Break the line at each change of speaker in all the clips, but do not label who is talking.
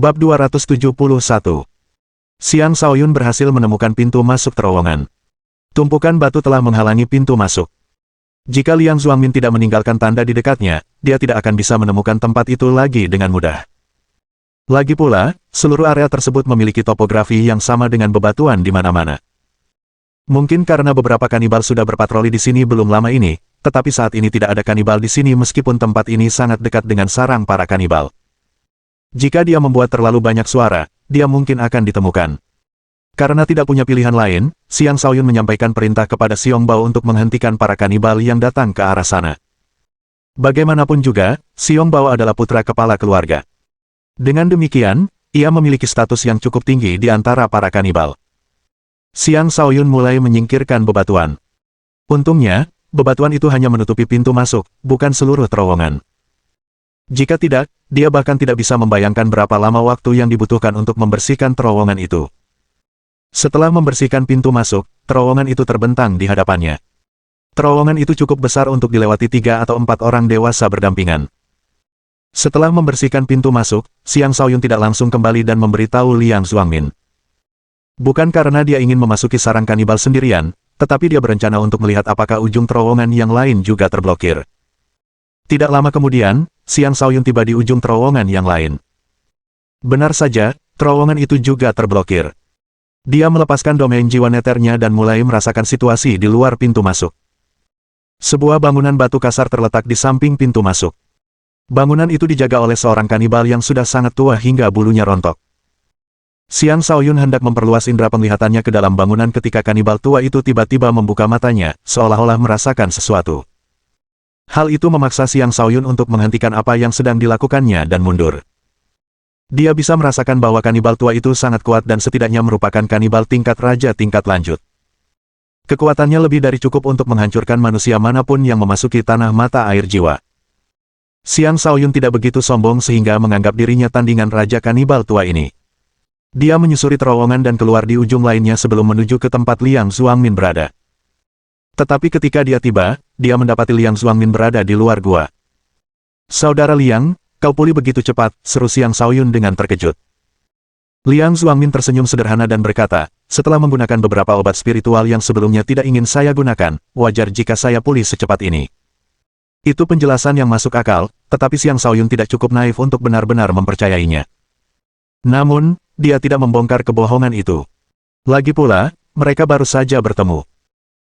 Bab 271. Xiang Shaoyun berhasil menemukan pintu masuk terowongan. Tumpukan batu telah menghalangi pintu masuk. Jika Liang Zuangmin tidak meninggalkan tanda di dekatnya, dia tidak akan bisa menemukan tempat itu lagi dengan mudah. Lagi pula, seluruh area tersebut memiliki topografi yang sama dengan bebatuan di mana-mana. Mungkin karena beberapa kanibal sudah berpatroli di sini belum lama ini, tetapi saat ini tidak ada kanibal di sini meskipun tempat ini sangat dekat dengan sarang para kanibal. Jika dia membuat terlalu banyak suara, dia mungkin akan ditemukan. Karena tidak punya pilihan lain, Xiang Shaoyun menyampaikan perintah kepada Xiong Bao untuk menghentikan para kanibal yang datang ke arah sana. Bagaimanapun juga, Xiong Bao adalah putra kepala keluarga. Dengan demikian, ia memiliki status yang cukup tinggi di antara para kanibal. Xiang Shaoyun mulai menyingkirkan bebatuan. Untungnya, bebatuan itu hanya menutupi pintu masuk, bukan seluruh terowongan. Jika tidak, dia bahkan tidak bisa membayangkan berapa lama waktu yang dibutuhkan untuk membersihkan terowongan itu. Setelah membersihkan pintu masuk, terowongan itu terbentang di hadapannya. Terowongan itu cukup besar untuk dilewati 3 atau 4 orang dewasa berdampingan. Setelah membersihkan pintu masuk, Xiang Shaoyun tidak langsung kembali dan memberitahu Liang Zuangmin. Bukan karena dia ingin memasuki sarang kanibal sendirian, tetapi dia berencana untuk melihat apakah ujung terowongan yang lain juga terblokir. Tidak lama kemudian, Xiang Shaoyun tiba di ujung terowongan yang lain. Benar saja, terowongan itu juga terblokir. Dia melepaskan domain jiwa neternya dan mulai merasakan situasi di luar pintu masuk. Sebuah bangunan batu kasar terletak di samping pintu masuk. Bangunan itu dijaga oleh seorang kanibal yang sudah sangat tua hingga bulunya rontok. Xiang Shaoyun hendak memperluas indera penglihatannya ke dalam bangunan ketika kanibal tua itu tiba-tiba membuka matanya, seolah-olah merasakan sesuatu. Hal itu memaksa Xiang Shaoyun untuk menghentikan apa yang sedang dilakukannya dan mundur. Dia bisa merasakan bahwa kanibal tua itu sangat kuat dan setidaknya merupakan kanibal tingkat raja tingkat lanjut. Kekuatannya lebih dari cukup untuk menghancurkan manusia manapun yang memasuki tanah mata air jiwa. Xiang Shaoyun tidak begitu sombong sehingga menganggap dirinya tandingan raja kanibal tua ini. Dia menyusuri terowongan dan keluar di ujung lainnya sebelum menuju ke tempat Liang Zuangmin berada. Tetapi ketika dia tiba, dia mendapati Liang Zuangmin berada di luar gua. "Saudara Liang, kau pulih begitu cepat," seru Xiang Shaoyun dengan terkejut. Liang Zuangmin tersenyum sederhana dan berkata, "Setelah menggunakan beberapa obat spiritual yang sebelumnya tidak ingin saya gunakan, wajar jika saya pulih secepat ini." Itu penjelasan yang masuk akal, tetapi Xiang Shaoyun tidak cukup naif untuk benar-benar mempercayainya. Namun, dia tidak membongkar kebohongan itu. Lagi pula, mereka baru saja bertemu.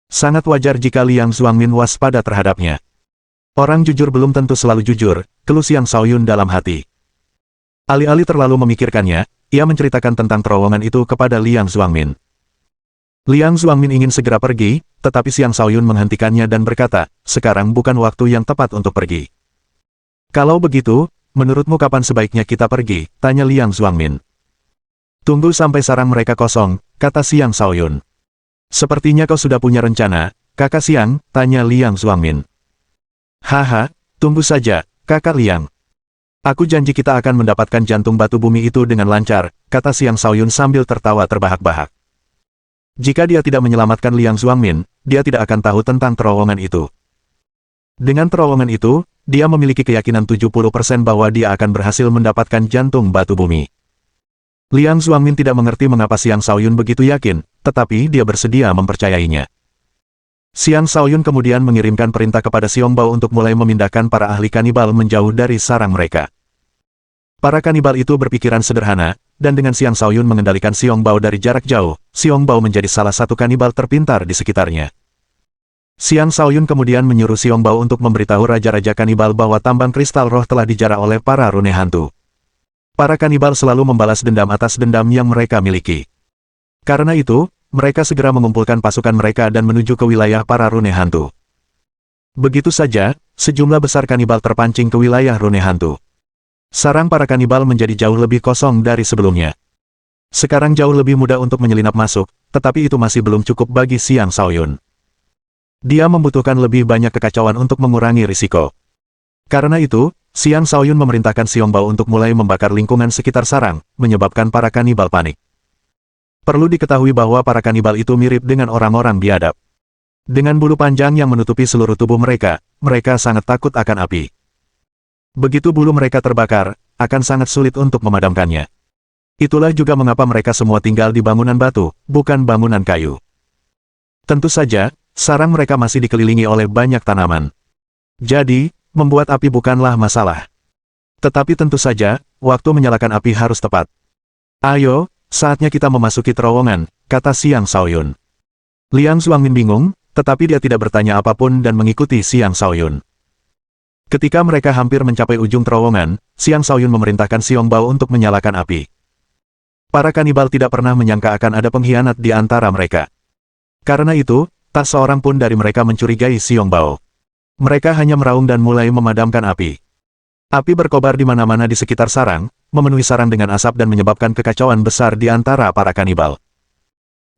Sangat wajar jika Liang Zuangmin waspada terhadapnya. Orang jujur belum tentu selalu jujur, keluh Xiang Shaoyun dalam hati. Alih-alih terlalu memikirkannya, ia menceritakan tentang terowongan itu kepada Liang Zuangmin. Liang Zuangmin ingin segera pergi, tetapi Xiang Shaoyun menghentikannya dan berkata, "Sekarang bukan waktu yang tepat untuk pergi." "Kalau begitu, menurutmu kapan sebaiknya kita pergi?" tanya Liang Zuangmin. "Tunggu sampai sarang mereka kosong," kata Xiang Shaoyun. "Sepertinya kau sudah punya rencana, kakak Xiang," tanya Liang Zuangmin. "Haha, tunggu saja, kakak Liang. Aku janji kita akan mendapatkan jantung batu bumi itu dengan lancar," kata Xiang Shaoyun sambil tertawa terbahak-bahak. Jika dia tidak menyelamatkan Liang Zuangmin, dia tidak akan tahu tentang terowongan itu. Dengan terowongan itu, dia memiliki keyakinan 70% bahwa dia akan berhasil mendapatkan jantung batu bumi. Liang Zuangmin tidak mengerti mengapa Xiang Shaoyun begitu yakin, tetapi dia bersedia mempercayainya. Xiang Shaoyun kemudian mengirimkan perintah kepada Xiong Bao untuk mulai memindahkan para ahli kanibal menjauh dari sarang mereka. Para kanibal itu berpikiran sederhana, dan dengan Xiang Shaoyun mengendalikan Xiong Bao dari jarak jauh, Xiong Bao menjadi salah satu kanibal terpintar di sekitarnya. Xiang Shaoyun kemudian menyuruh Xiong Bao untuk memberitahu raja-raja kanibal bahwa tambang kristal roh telah dijarah oleh para rune hantu. Para kanibal selalu membalas dendam atas dendam yang mereka miliki. Karena itu, mereka segera mengumpulkan pasukan mereka dan menuju ke wilayah para rune hantu. Begitu saja, sejumlah besar kanibal terpancing ke wilayah rune hantu. Sarang para kanibal menjadi jauh lebih kosong dari sebelumnya. Sekarang jauh lebih mudah untuk menyelinap masuk, tetapi itu masih belum cukup bagi Xiang Shaoyun. Dia membutuhkan lebih banyak kekacauan untuk mengurangi risiko. Karena itu, Xiang Shaoyun memerintahkan Xiong Bao untuk mulai membakar lingkungan sekitar sarang, menyebabkan para kanibal panik. Perlu diketahui bahwa para kanibal itu mirip dengan orang-orang biadab. Dengan bulu panjang yang menutupi seluruh tubuh mereka, mereka sangat takut akan api. Begitu bulu mereka terbakar, akan sangat sulit untuk memadamkannya. Itulah juga mengapa mereka semua tinggal di bangunan batu, bukan bangunan kayu. Tentu saja, sarang mereka masih dikelilingi oleh banyak tanaman. Jadi, membuat api bukanlah masalah. Tetapi tentu saja, waktu menyalakan api harus tepat. Ayo, saatnya kita memasuki terowongan, kata Xiang Shaoyun. Liang Xuangmin bingung, tetapi dia tidak bertanya apapun dan mengikuti Xiang Shaoyun. Ketika mereka hampir mencapai ujung terowongan, Xiang Shaoyun memerintahkan Xiong Bao untuk menyalakan api. Para kanibal tidak pernah menyangka akan ada pengkhianat di antara mereka. Karena itu, tak seorang pun dari mereka mencurigai Xiong Bao. Mereka hanya meraung dan mulai memadamkan api. Api berkobar di mana-mana di sekitar sarang, memenuhi sarang dengan asap dan menyebabkan kekacauan besar di antara para kanibal.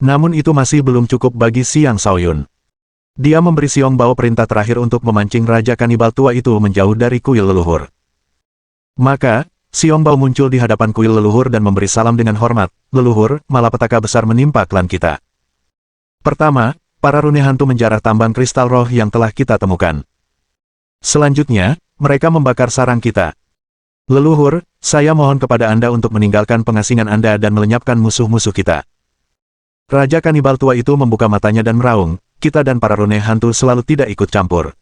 Namun itu masih belum cukup bagi Xiang Shaoyun. Dia memberi Xiong Bao perintah terakhir untuk memancing Raja Kanibal tua itu menjauh dari kuil leluhur. Maka, Xiong Bao muncul di hadapan kuil leluhur dan memberi salam dengan hormat, "Leluhur, malapetaka besar menimpa klan kita. Pertama, para rune hantu menjarah tambang kristal roh yang telah kita temukan. Selanjutnya, mereka membakar sarang kita. Leluhur, saya mohon kepada Anda untuk meninggalkan pengasingan Anda dan melenyapkan musuh-musuh kita." Raja Kanibal tua itu membuka matanya dan meraung, "Kita dan para rune hantu selalu tidak ikut campur.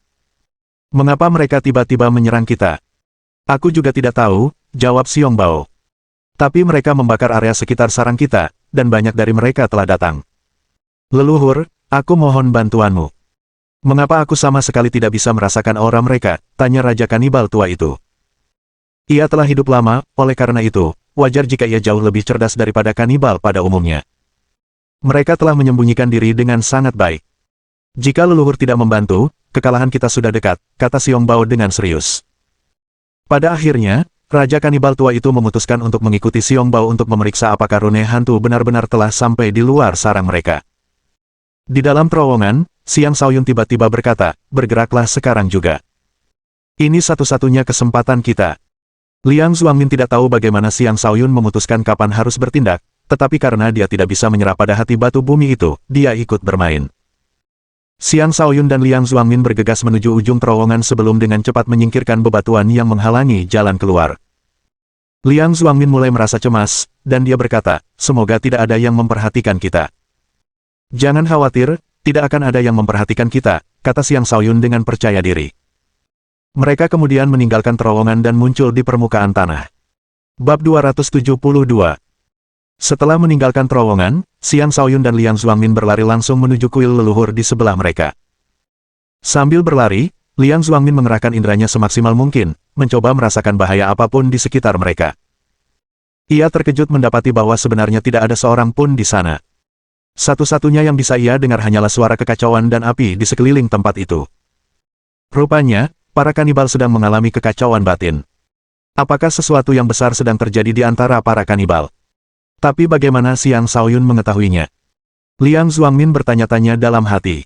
Mengapa mereka tiba-tiba menyerang kita?" "Aku juga tidak tahu," jawab Xiong Bao. "Tapi mereka membakar area sekitar sarang kita, dan banyak dari mereka telah datang. Leluhur, aku mohon bantuanmu." "Mengapa aku sama sekali tidak bisa merasakan aura mereka?" tanya Raja Kanibal tua itu. Ia telah hidup lama, oleh karena itu, wajar jika ia jauh lebih cerdas daripada kanibal pada umumnya. Mereka telah menyembunyikan diri dengan sangat baik. "Jika leluhur tidak membantu, kekalahan kita sudah dekat," kata Xiong Bao dengan serius. Pada akhirnya, Raja Kanibal tua itu memutuskan untuk mengikuti Xiong Bao untuk memeriksa apakah rune hantu benar-benar telah sampai di luar sarang mereka. Di dalam terowongan, Xiang Shaoyun tiba-tiba berkata, "Bergeraklah sekarang juga. Ini satu-satunya kesempatan kita." Liang Xuangmin tidak tahu bagaimana Xiang Shaoyun memutuskan kapan harus bertindak, tetapi karena dia tidak bisa menyerah pada hati batu bumi itu, dia ikut bermain. Xiang Shaoyun dan Liang Xuangmin bergegas menuju ujung terowongan sebelum dengan cepat menyingkirkan bebatuan yang menghalangi jalan keluar. Liang Xuangmin mulai merasa cemas, dan dia berkata, "Semoga tidak ada yang memperhatikan kita." "Jangan khawatir, tidak akan ada yang memperhatikan kita," kata Xiang Shaoyun dengan percaya diri. Mereka kemudian meninggalkan terowongan dan muncul di permukaan tanah. Bab 272. Setelah meninggalkan terowongan, Xiang Shaoyun dan Liang Xuangmin berlari langsung menuju kuil leluhur di sebelah mereka. Sambil berlari, Liang Xuangmin mengerahkan inderanya semaksimal mungkin, mencoba merasakan bahaya apapun di sekitar mereka. Ia terkejut mendapati bahwa sebenarnya tidak ada seorang pun di sana. Satu-satunya yang bisa ia dengar hanyalah suara kekacauan dan api di sekeliling tempat itu. Rupanya, para kanibal sedang mengalami kekacauan batin. Apakah sesuatu yang besar sedang terjadi di antara para kanibal? Tapi bagaimana Xiang Shaoyun mengetahuinya? Liang Xuangmin bertanya-tanya dalam hati.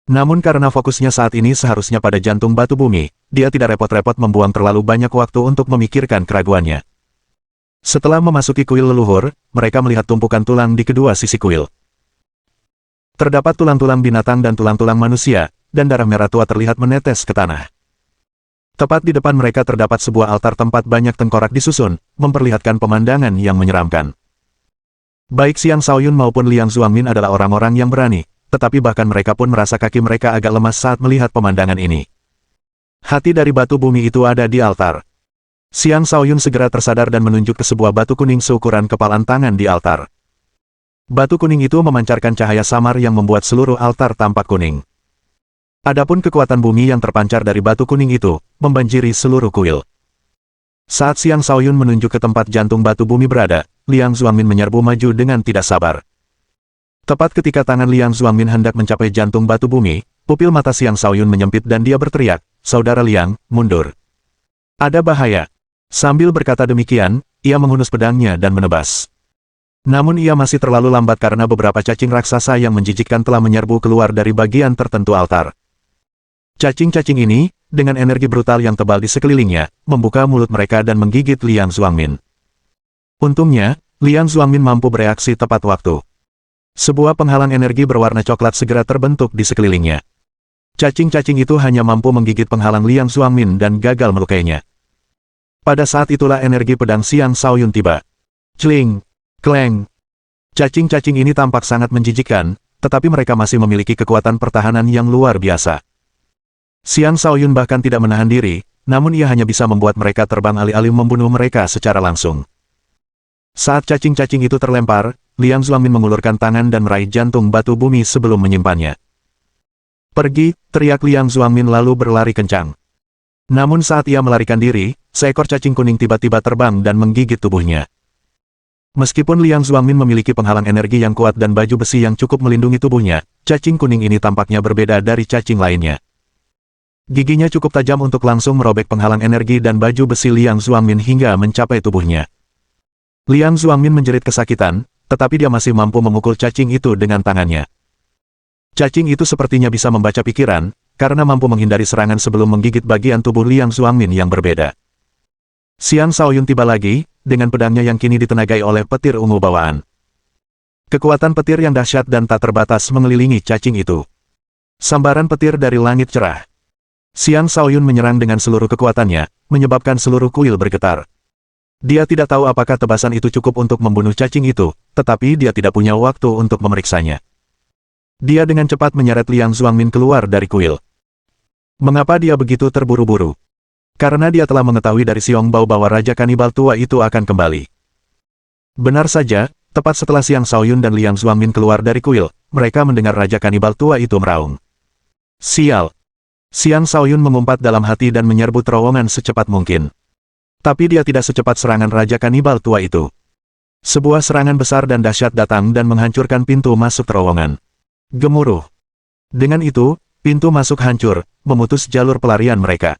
Namun karena fokusnya saat ini seharusnya pada jantung batu bumi, dia tidak repot-repot membuang terlalu banyak waktu untuk memikirkan keraguannya. Setelah memasuki kuil leluhur, mereka melihat tumpukan tulang di kedua sisi kuil. Terdapat tulang-tulang binatang dan tulang-tulang manusia, dan darah merah tua terlihat menetes ke tanah. Tepat di depan mereka terdapat sebuah altar tempat banyak tengkorak disusun, memperlihatkan pemandangan yang menyeramkan. Baik Xiang Shaoyun maupun Liang Xuangmin adalah orang-orang yang berani, tetapi bahkan mereka pun merasa kaki mereka agak lemas saat melihat pemandangan ini. Hati dari batu bumi itu ada di altar. Xiang Shaoyun segera tersadar dan menunjuk ke sebuah batu kuning seukuran kepalan tangan di altar. Batu kuning itu memancarkan cahaya samar yang membuat seluruh altar tampak kuning. Adapun kekuatan bumi yang terpancar dari batu kuning itu, membanjiri seluruh kuil. Saat Xiang Shaoyun menunjuk ke tempat jantung batu bumi berada, Liang Xuangmin menyerbu maju dengan tidak sabar. Tepat ketika tangan Liang Xuangmin hendak mencapai jantung batu bumi, pupil mata Xiang Shaoyun menyempit dan dia berteriak, "Saudara Liang, mundur. Ada bahaya." Sambil berkata demikian, ia menghunus pedangnya dan menebas. Namun ia masih terlalu lambat karena beberapa cacing raksasa yang menjijikkan telah menyerbu keluar dari bagian tertentu altar. Cacing-cacing ini, dengan energi brutal yang tebal di sekelilingnya, membuka mulut mereka dan menggigit Liang Xuangmin. Untungnya, Liang Xuangmin mampu bereaksi tepat waktu. Sebuah penghalang energi berwarna coklat segera terbentuk di sekelilingnya. Cacing-cacing itu hanya mampu menggigit penghalang Liang Xuangmin dan gagal melukainya. Pada saat itulah energi pedang Xiang Shaoyun tiba. Cling! Kleng! Cacing-cacing ini tampak sangat menjijikkan, tetapi mereka masih memiliki kekuatan pertahanan yang luar biasa. Xiang Shaoyun bahkan tidak menahan diri, namun ia hanya bisa membuat mereka terbang alih-alih membunuh mereka secara langsung. Saat cacing-cacing itu terlempar, Liang Zuangmin mengulurkan tangan dan meraih jantung batu bumi sebelum menyimpannya. Pergi, teriak Liang Zuangmin lalu berlari kencang. Namun saat ia melarikan diri, seekor cacing kuning tiba-tiba terbang dan menggigit tubuhnya. Meskipun Liang Zuangmin memiliki penghalang energi yang kuat dan baju besi yang cukup melindungi tubuhnya, cacing kuning ini tampaknya berbeda dari cacing lainnya. Giginya cukup tajam untuk langsung merobek penghalang energi dan baju besi Liang Zuangmin hingga mencapai tubuhnya. Liang Zuangmin menjerit kesakitan, tetapi dia masih mampu memukul cacing itu dengan tangannya. Cacing itu sepertinya bisa membaca pikiran, karena mampu menghindari serangan sebelum menggigit bagian tubuh Liang Zuangmin yang berbeda. Xiang Shaoyun tiba lagi, dengan pedangnya yang kini ditenagai oleh petir ungu bawaan. Kekuatan petir yang dahsyat dan tak terbatas mengelilingi cacing itu. Sambaran petir dari langit cerah. Xiang Shaoyun menyerang dengan seluruh kekuatannya, menyebabkan seluruh kuil bergetar. Dia tidak tahu apakah tebasan itu cukup untuk membunuh cacing itu, tetapi dia tidak punya waktu untuk memeriksanya. Dia dengan cepat menyeret Liang Zuangmin keluar dari kuil. Mengapa dia begitu terburu-buru? Karena dia telah mengetahui dari Xiong Bao bahwa Raja Kanibal tua itu akan kembali. Benar saja, tepat setelah Xiang Shaoyun dan Liang Zuangmin keluar dari kuil, mereka mendengar Raja Kanibal tua itu meraung. Sial! Xiang Shaoyun mengumpat dalam hati dan menyerbu terowongan secepat mungkin. Tapi dia tidak secepat serangan Raja Kanibal tua itu. Sebuah serangan besar dan dahsyat datang dan menghancurkan pintu masuk terowongan. Gemuruh. Dengan itu, pintu masuk hancur, memutus jalur pelarian mereka.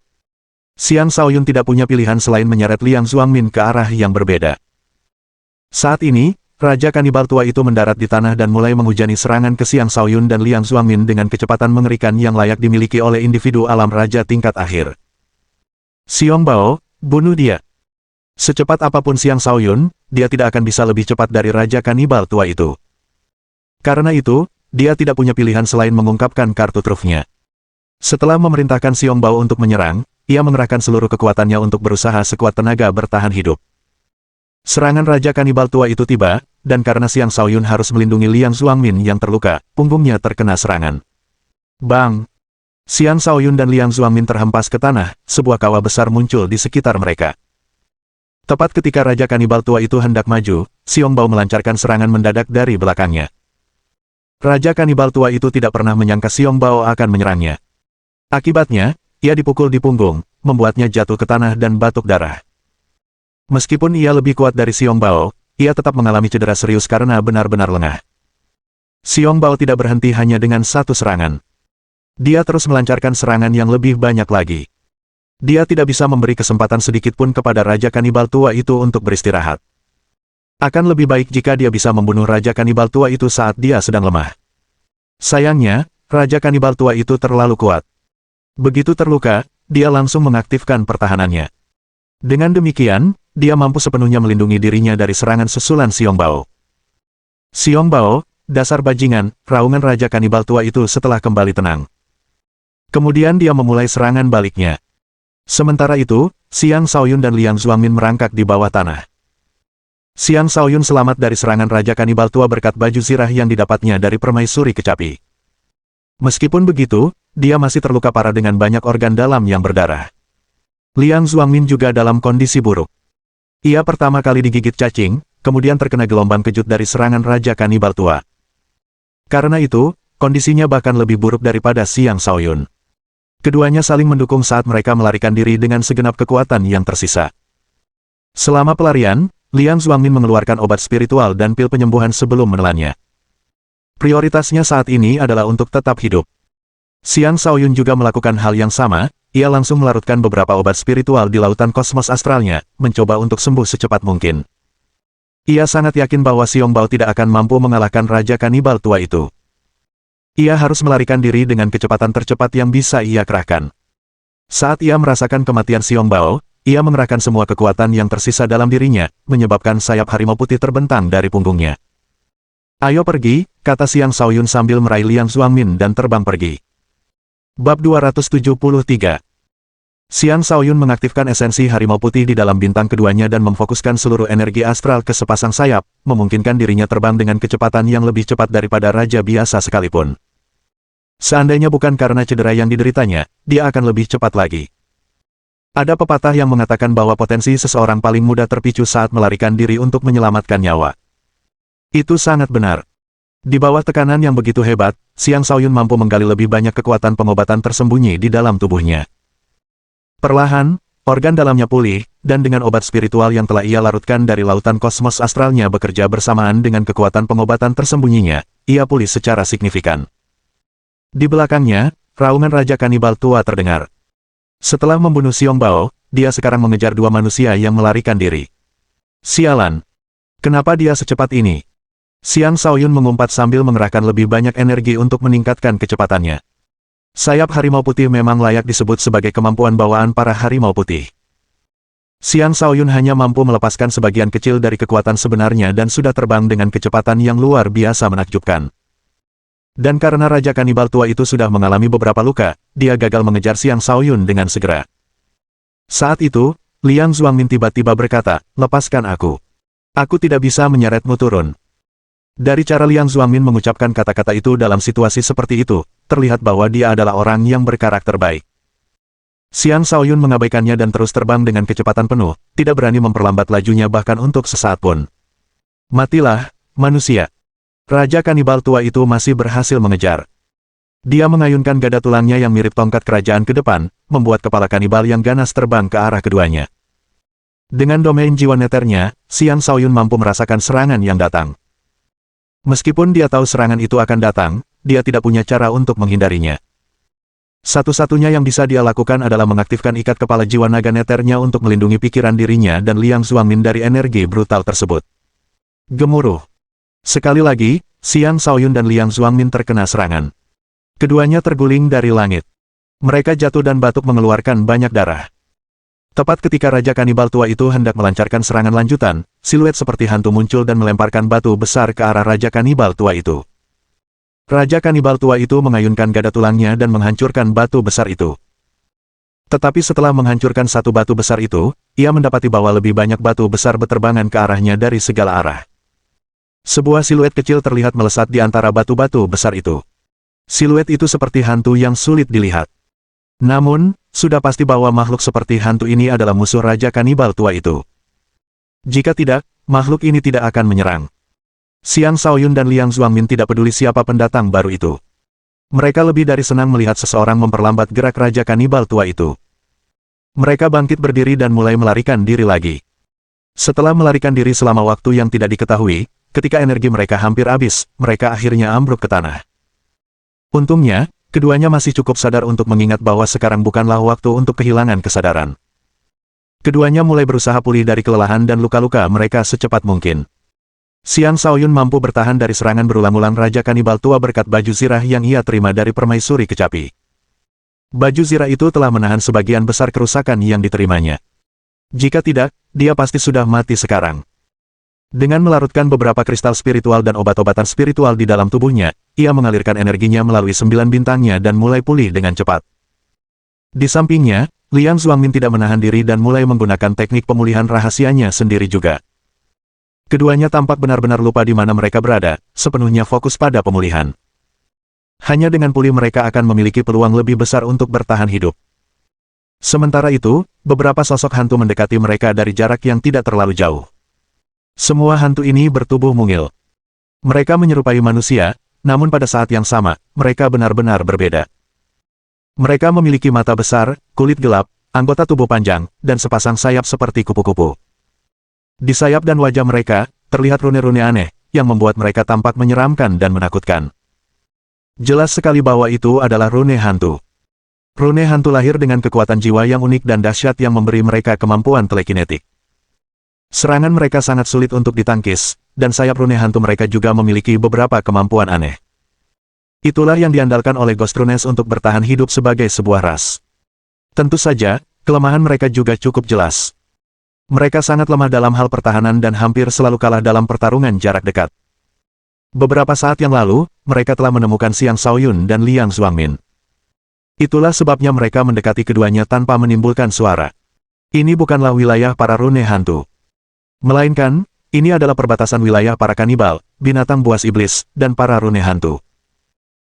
Xiang Shaoyun tidak punya pilihan selain menyeret Liang Zuangmin ke arah yang berbeda. Saat ini, Raja Kanibal tua itu mendarat di tanah dan mulai menghujani serangan ke Xiang Shaoyun dan Liang Zuangmin dengan kecepatan mengerikan yang layak dimiliki oleh individu alam raja tingkat akhir. Xiong Bao, bunuh dia. Secepat apapun Xiang Shaoyun, dia tidak akan bisa lebih cepat dari Raja Kanibal tua itu. Karena itu, dia tidak punya pilihan selain mengungkapkan kartu trufnya. Setelah memerintahkan Xiong Bao untuk menyerang, ia mengerahkan seluruh kekuatannya untuk berusaha sekuat tenaga bertahan hidup. Serangan Raja Kanibal tua itu tiba, dan karena Xiang Shaoyun harus melindungi Liang Zuangmin yang terluka, punggungnya terkena serangan. Bang! Xiang Shaoyun dan Liang Zuangmin terhempas ke tanah, sebuah kawah besar muncul di sekitar mereka. Tepat ketika Raja Kanibal tua itu hendak maju, Xiong Bao melancarkan serangan mendadak dari belakangnya. Raja Kanibal tua itu tidak pernah menyangka Xiong Bao akan menyerangnya. Akibatnya, ia dipukul di punggung, membuatnya jatuh ke tanah dan batuk darah. Meskipun ia lebih kuat dari Xiong Bao, ia tetap mengalami cedera serius karena benar-benar lengah. Xiong Bao tidak berhenti hanya dengan satu serangan. Dia terus melancarkan serangan yang lebih banyak lagi. Dia tidak bisa memberi kesempatan sedikit pun kepada Raja Kanibal tua itu untuk beristirahat. Akan lebih baik jika dia bisa membunuh Raja Kanibal tua itu saat dia sedang lemah. Sayangnya, Raja Kanibal tua itu terlalu kuat. Begitu terluka, dia langsung mengaktifkan pertahanannya. Dengan demikian, dia mampu sepenuhnya melindungi dirinya dari serangan susulan Xiong Bao. Xiong Bao, dasar bajingan, raungan Raja Kanibal tua itu setelah kembali tenang. Kemudian dia memulai serangan baliknya. Sementara itu, Xiang Shaoyun dan Liang Zuangmin merangkak di bawah tanah. Xiang Shaoyun selamat dari serangan Raja Kanibal tua berkat baju zirah yang didapatnya dari permaisuri kecapi. Meskipun begitu, dia masih terluka parah dengan banyak organ dalam yang berdarah. Liang Zuangmin juga dalam kondisi buruk. Ia pertama kali digigit cacing, kemudian terkena gelombang kejut dari serangan Raja Kanibal tua. Karena itu, kondisinya bahkan lebih buruk daripada Xiang Shaoyun. Keduanya saling mendukung saat mereka melarikan diri dengan segenap kekuatan yang tersisa. Selama pelarian, Liang Zuangmin mengeluarkan obat spiritual dan pil penyembuhan sebelum menelannya. Prioritasnya saat ini adalah untuk tetap hidup. Xiang Shaoyun juga melakukan hal yang sama, ia langsung melarutkan beberapa obat spiritual di lautan kosmos astralnya, mencoba untuk sembuh secepat mungkin. Ia sangat yakin bahwa Xiong Bao tidak akan mampu mengalahkan Raja Kanibal tua itu. Ia harus melarikan diri dengan kecepatan tercepat yang bisa ia kerahkan. Saat ia merasakan kematian Xiong Bao, ia mengerahkan semua kekuatan yang tersisa dalam dirinya, menyebabkan sayap harimau putih terbentang dari punggungnya. Ayo pergi, kata Xiang Shaoyun sambil meraih Liang Zuangmin dan terbang pergi. Bab 273. Xiang Shaoyun mengaktifkan esensi harimau putih di dalam bintang keduanya dan memfokuskan seluruh energi astral ke sepasang sayap, memungkinkan dirinya terbang dengan kecepatan yang lebih cepat daripada raja biasa sekalipun. Seandainya bukan karena cedera yang dideritanya, dia akan lebih cepat lagi. Ada pepatah yang mengatakan bahwa potensi seseorang paling mudah terpicu saat melarikan diri untuk menyelamatkan nyawa. Itu sangat benar. Di bawah tekanan yang begitu hebat, Xiang Shaoyun mampu menggali lebih banyak kekuatan pengobatan tersembunyi di dalam tubuhnya. Perlahan, organ dalamnya pulih, dan dengan obat spiritual yang telah ia larutkan dari lautan kosmos astralnya bekerja bersamaan dengan kekuatan pengobatan tersembunyinya, ia pulih secara signifikan. Di belakangnya, raungan Raja Kanibal tua terdengar. Setelah membunuh Xiong Bao, dia sekarang mengejar dua manusia yang melarikan diri. Sialan! Kenapa dia secepat ini? Xiang Shaoyun mengumpat sambil mengerahkan lebih banyak energi untuk meningkatkan kecepatannya. Sayap harimau putih memang layak disebut sebagai kemampuan bawaan para harimau putih. Xiang Shaoyun hanya mampu melepaskan sebagian kecil dari kekuatan sebenarnya dan sudah terbang dengan kecepatan yang luar biasa menakjubkan. Dan karena Raja Kanibal tua itu sudah mengalami beberapa luka, dia gagal mengejar Xiang Shaoyun dengan segera. Saat itu, Liang Zuangmin tiba-tiba berkata, "Lepaskan aku. Aku tidak bisa menyeretmu turun." Dari cara Liang Zuangmin mengucapkan kata-kata itu dalam situasi seperti itu, terlihat bahwa dia adalah orang yang berkarakter baik. Xiang Shaoyun mengabaikannya dan terus terbang dengan kecepatan penuh, tidak berani memperlambat lajunya bahkan untuk sesaat pun. Matilah, manusia. Raja Kanibal tua itu masih berhasil mengejar. Dia mengayunkan gada tulangnya yang mirip tongkat kerajaan ke depan, membuat kepala kanibal yang ganas terbang ke arah keduanya. Dengan domain jiwa neternya, Xiang Shaoyun mampu merasakan serangan yang datang. Meskipun dia tahu serangan itu akan datang, dia tidak punya cara untuk menghindarinya. Satu-satunya yang bisa dia lakukan adalah mengaktifkan ikat kepala jiwa naga neternya untuk melindungi pikiran dirinya dan Liang Zuangmin dari energi brutal tersebut. Gemuruh. Sekali lagi, Xiang Shaoyun dan Liang Zuangmin terkena serangan. Keduanya terguling dari langit. Mereka jatuh dan batuk mengeluarkan banyak darah. Tepat ketika Raja Kanibal tua itu hendak melancarkan serangan lanjutan, siluet seperti hantu muncul dan melemparkan batu besar ke arah Raja Kanibal tua itu. Raja Kanibal tua itu mengayunkan gada tulangnya dan menghancurkan batu besar itu. Tetapi setelah menghancurkan satu batu besar itu, ia mendapati bahwa lebih banyak batu besar berterbangan ke arahnya dari segala arah. Sebuah siluet kecil terlihat melesat di antara batu-batu besar itu. Siluet itu seperti hantu yang sulit dilihat. Namun, sudah pasti bahwa makhluk seperti hantu ini adalah musuh Raja Kanibal tua itu. Jika tidak, makhluk ini tidak akan menyerang. Xiang Shaoyun dan Liang Zuangmin tidak peduli siapa pendatang baru itu. Mereka lebih dari senang melihat seseorang memperlambat gerak Raja Kanibal tua itu. Mereka bangkit berdiri dan mulai melarikan diri lagi. Setelah melarikan diri selama waktu yang tidak diketahui, ketika energi mereka hampir habis, mereka akhirnya ambruk ke tanah. Untungnya, keduanya masih cukup sadar untuk mengingat bahwa sekarang bukanlah waktu untuk kehilangan kesadaran. Keduanya mulai berusaha pulih dari kelelahan dan luka-luka mereka secepat mungkin. Xiang Shaoyun mampu bertahan dari serangan berulang-ulang Raja Kanibal tua berkat baju zirah yang ia terima dari permaisuri kecapi. Baju zirah itu telah menahan sebagian besar kerusakan yang diterimanya. Jika tidak, dia pasti sudah mati sekarang. Dengan melarutkan beberapa kristal spiritual dan obat-obatan spiritual di dalam tubuhnya, ia mengalirkan energinya melalui 9 bintangnya dan mulai pulih dengan cepat. Di sampingnya, Liang Zuangmin tidak menahan diri dan mulai menggunakan teknik pemulihan rahasianya sendiri juga. Keduanya tampak benar-benar lupa di mana mereka berada, sepenuhnya fokus pada pemulihan. Hanya dengan pulih mereka akan memiliki peluang lebih besar untuk bertahan hidup. Sementara itu, beberapa sosok hantu mendekati mereka dari jarak yang tidak terlalu jauh. Semua hantu ini bertubuh mungil. Mereka menyerupai manusia, namun pada saat yang sama, mereka benar-benar berbeda. Mereka memiliki mata besar, kulit gelap, anggota tubuh panjang, dan sepasang sayap seperti kupu-kupu. Di sayap dan wajah mereka, terlihat rune-rune aneh, yang membuat mereka tampak menyeramkan dan menakutkan. Jelas sekali bahwa itu adalah rune hantu. Rune hantu lahir dengan kekuatan jiwa yang unik dan dahsyat yang memberi mereka kemampuan telekinetik. Serangan mereka sangat sulit untuk ditangkis, dan sayap rune hantu mereka juga memiliki beberapa kemampuan aneh. Itulah yang diandalkan oleh Ghost Runes untuk bertahan hidup sebagai sebuah ras. Tentu saja, kelemahan mereka juga cukup jelas. Mereka sangat lemah dalam hal pertahanan dan hampir selalu kalah dalam pertarungan jarak dekat. Beberapa saat yang lalu, mereka telah menemukan Xiang Shaoyun dan Liang Zuangmin. Itulah sebabnya mereka mendekati keduanya tanpa menimbulkan suara. Ini bukanlah wilayah para rune hantu. Melainkan, ini adalah perbatasan wilayah para kanibal, binatang buas iblis, dan para rune hantu.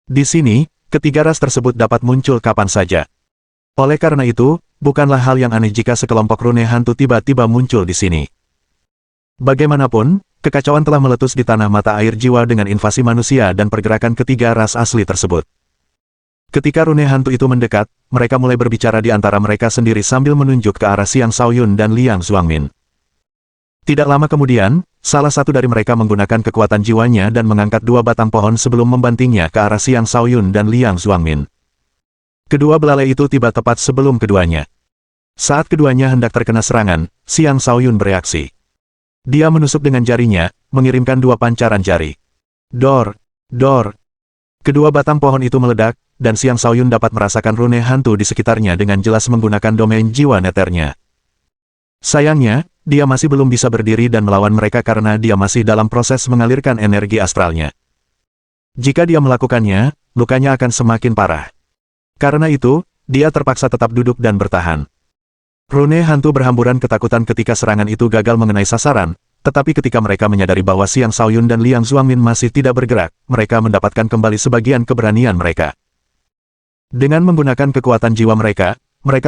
Di sini, ketiga ras tersebut dapat muncul kapan saja. Oleh karena itu, bukanlah hal yang aneh jika sekelompok rune hantu tiba-tiba muncul di sini. Bagaimanapun, kekacauan telah meletus di tanah mata air jiwa dengan invasi manusia dan pergerakan ketiga ras asli tersebut. Ketika rune hantu itu mendekat, mereka mulai berbicara di antara mereka sendiri sambil menunjuk ke arah Xiang Shaoyun dan Liang Xuangmin. Tidak lama kemudian, salah satu dari mereka menggunakan kekuatan jiwanya dan mengangkat dua batang pohon sebelum membantingnya ke arah Xiang Shaoyun dan Liang Xuangmin. Kedua belalai itu tiba tepat sebelum keduanya. Saat keduanya hendak terkena serangan, Xiang Shaoyun bereaksi. Dia menusuk dengan jarinya, mengirimkan dua pancaran jari. Dor! Dor! Kedua batang pohon itu meledak, dan Xiang Shaoyun dapat merasakan rune hantu di sekitarnya dengan jelas menggunakan domain jiwa neternya. Sayangnya, dia masih belum bisa berdiri dan melawan mereka karena dia masih dalam proses mengalirkan energi astralnya. Jika dia melakukannya, lukanya akan semakin parah. Karena itu, dia terpaksa tetap duduk dan bertahan. Rune hantu berhamburan ketakutan ketika serangan itu gagal mengenai sasaran, tetapi ketika mereka menyadari bahwa Xiang Shaoyun dan Liang Xuangmin masih tidak bergerak, mereka mendapatkan kembali sebagian keberanian mereka. Dengan menggunakan kekuatan jiwa mereka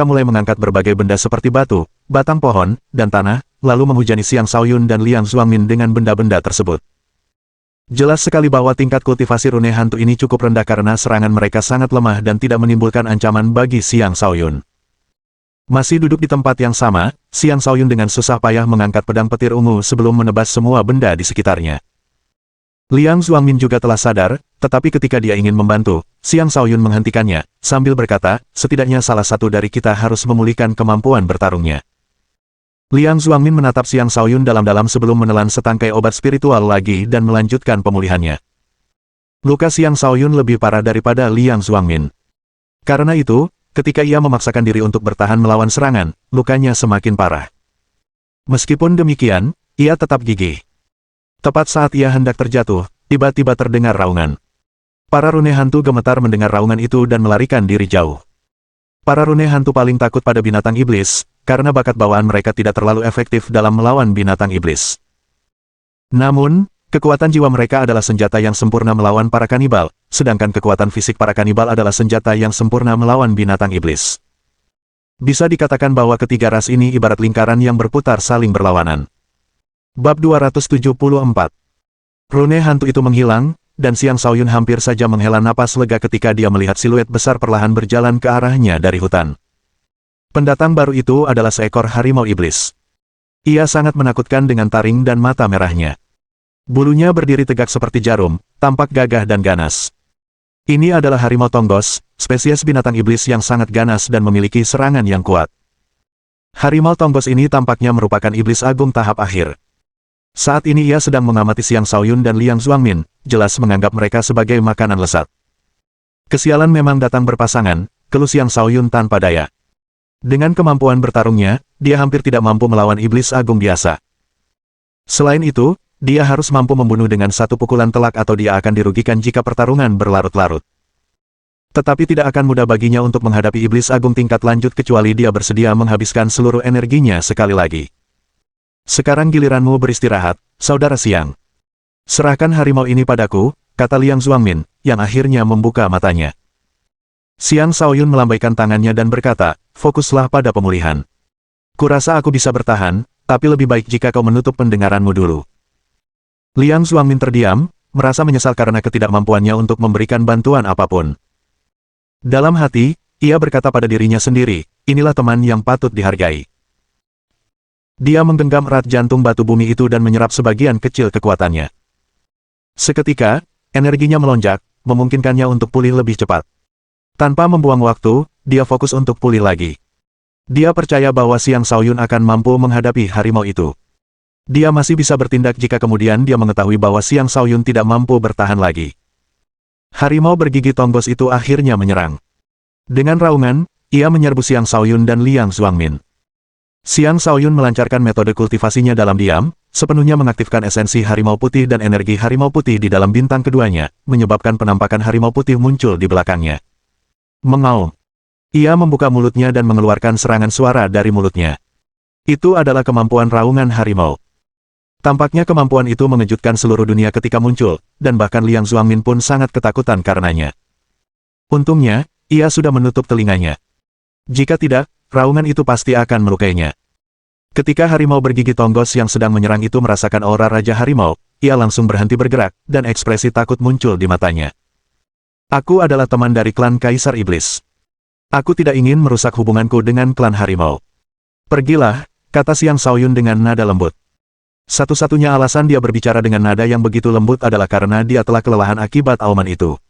mulai mengangkat berbagai benda seperti batu, batang pohon, dan tanah, lalu menghujani Xiang Shaoyun dan Liang Xuangmin dengan benda-benda tersebut. Jelas sekali bahwa tingkat kultivasi rune hantu ini cukup rendah karena serangan mereka sangat lemah dan tidak menimbulkan ancaman bagi Xiang Shaoyun. Masih duduk di tempat yang sama, Xiang Shaoyun dengan susah payah mengangkat pedang petir ungu sebelum menebas semua benda di sekitarnya. Liang Xuangmin juga telah sadar, tetapi ketika dia ingin membantu, Xiang Shaoyun menghentikannya, sambil berkata, setidaknya salah satu dari kita harus memulihkan kemampuan bertarungnya. Liang Xuangmin menatap Xiang Shaoyun dalam-dalam sebelum menelan setangkai obat spiritual lagi dan melanjutkan pemulihannya. Luka Xiang Shaoyun lebih parah daripada Liang Xuangmin. Karena itu, ketika ia memaksakan diri untuk bertahan melawan serangan, lukanya semakin parah. Meskipun demikian, ia tetap gigih. Tepat saat ia hendak terjatuh, tiba-tiba terdengar raungan. Para rune hantu gemetar mendengar raungan itu dan melarikan diri jauh. Para rune hantu paling takut pada binatang iblis, karena bakat bawaan mereka tidak terlalu efektif dalam melawan binatang iblis. Namun, kekuatan jiwa mereka adalah senjata yang sempurna melawan para kanibal, sedangkan kekuatan fisik para kanibal adalah senjata yang sempurna melawan binatang iblis. Bisa dikatakan bahwa ketiga ras ini ibarat lingkaran yang berputar saling berlawanan. Bab 274. Rune hantu itu menghilang, dan Xiang Shaoyun hampir saja menghela napas lega ketika dia melihat siluet besar perlahan berjalan ke arahnya dari hutan. Pendatang baru itu adalah seekor harimau iblis. Ia sangat menakutkan dengan taring dan mata merahnya. Bulunya berdiri tegak seperti jarum, tampak gagah dan ganas. Ini adalah harimau tonggos, spesies binatang iblis yang sangat ganas dan memiliki serangan yang kuat. Harimau tonggos ini tampaknya merupakan iblis agung tahap akhir. Saat ini ia sedang mengamati Xiang Shaoyun dan Liang Xuangmin, jelas menganggap mereka sebagai makanan lesat. Kesialan memang datang berpasangan, keluh Xiang Shaoyun tanpa daya. Dengan kemampuan bertarungnya, dia hampir tidak mampu melawan iblis agung biasa. Selain itu, dia harus mampu membunuh dengan satu pukulan telak atau dia akan dirugikan jika pertarungan berlarut-larut. Tetapi tidak akan mudah baginya untuk menghadapi iblis agung tingkat lanjut kecuali dia bersedia menghabiskan seluruh energinya sekali lagi. Sekarang giliranmu beristirahat, saudara Xiang. Serahkan harimau ini padaku, kata Liang Xuangmin, yang akhirnya membuka matanya. Xiang Shaoyun melambaikan tangannya dan berkata, fokuslah pada pemulihan. Kurasa aku bisa bertahan, tapi lebih baik jika kau menutup pendengaranmu dulu. Liang Xuangmin terdiam, merasa menyesal karena ketidakmampuannya untuk memberikan bantuan apapun. Dalam hati, ia berkata pada dirinya sendiri, inilah teman yang patut dihargai. Dia menggenggam erat jantung batu bumi itu dan menyerap sebagian kecil kekuatannya. Seketika, energinya melonjak, memungkinkannya untuk pulih lebih cepat. Tanpa membuang waktu, dia fokus untuk pulih lagi. Dia percaya bahwa Xiang Shaoyun akan mampu menghadapi harimau itu. Dia masih bisa bertindak jika kemudian dia mengetahui bahwa Xiang Shaoyun tidak mampu bertahan lagi. Harimau bergigi tonggos itu akhirnya menyerang. Dengan raungan, ia menyerbu Xiang Shaoyun dan Liang Xuangmin. Xiang Shaoyun melancarkan metode kultivasinya dalam diam, sepenuhnya mengaktifkan esensi harimau putih dan energi harimau putih di dalam bintang keduanya, menyebabkan penampakan harimau putih muncul di belakangnya. Mengaum. Ia membuka mulutnya dan mengeluarkan serangan suara dari mulutnya. Itu adalah kemampuan raungan harimau. Tampaknya kemampuan itu mengejutkan seluruh dunia ketika muncul, dan bahkan Liang Zuangmin pun sangat ketakutan karenanya. Untungnya, ia sudah menutup telinganya. Jika tidak, raungan itu pasti akan melukainya. Ketika harimau bergigi tonggos yang sedang menyerang itu merasakan aura Raja Harimau, ia langsung berhenti bergerak, dan ekspresi takut muncul di matanya. Aku adalah teman dari klan Kaisar Iblis. Aku tidak ingin merusak hubunganku dengan klan harimau. Pergilah, kata Xiang Shaoyun dengan nada lembut. Satu-satunya alasan dia berbicara dengan nada yang begitu lembut adalah karena dia telah kelelahan akibat auman itu.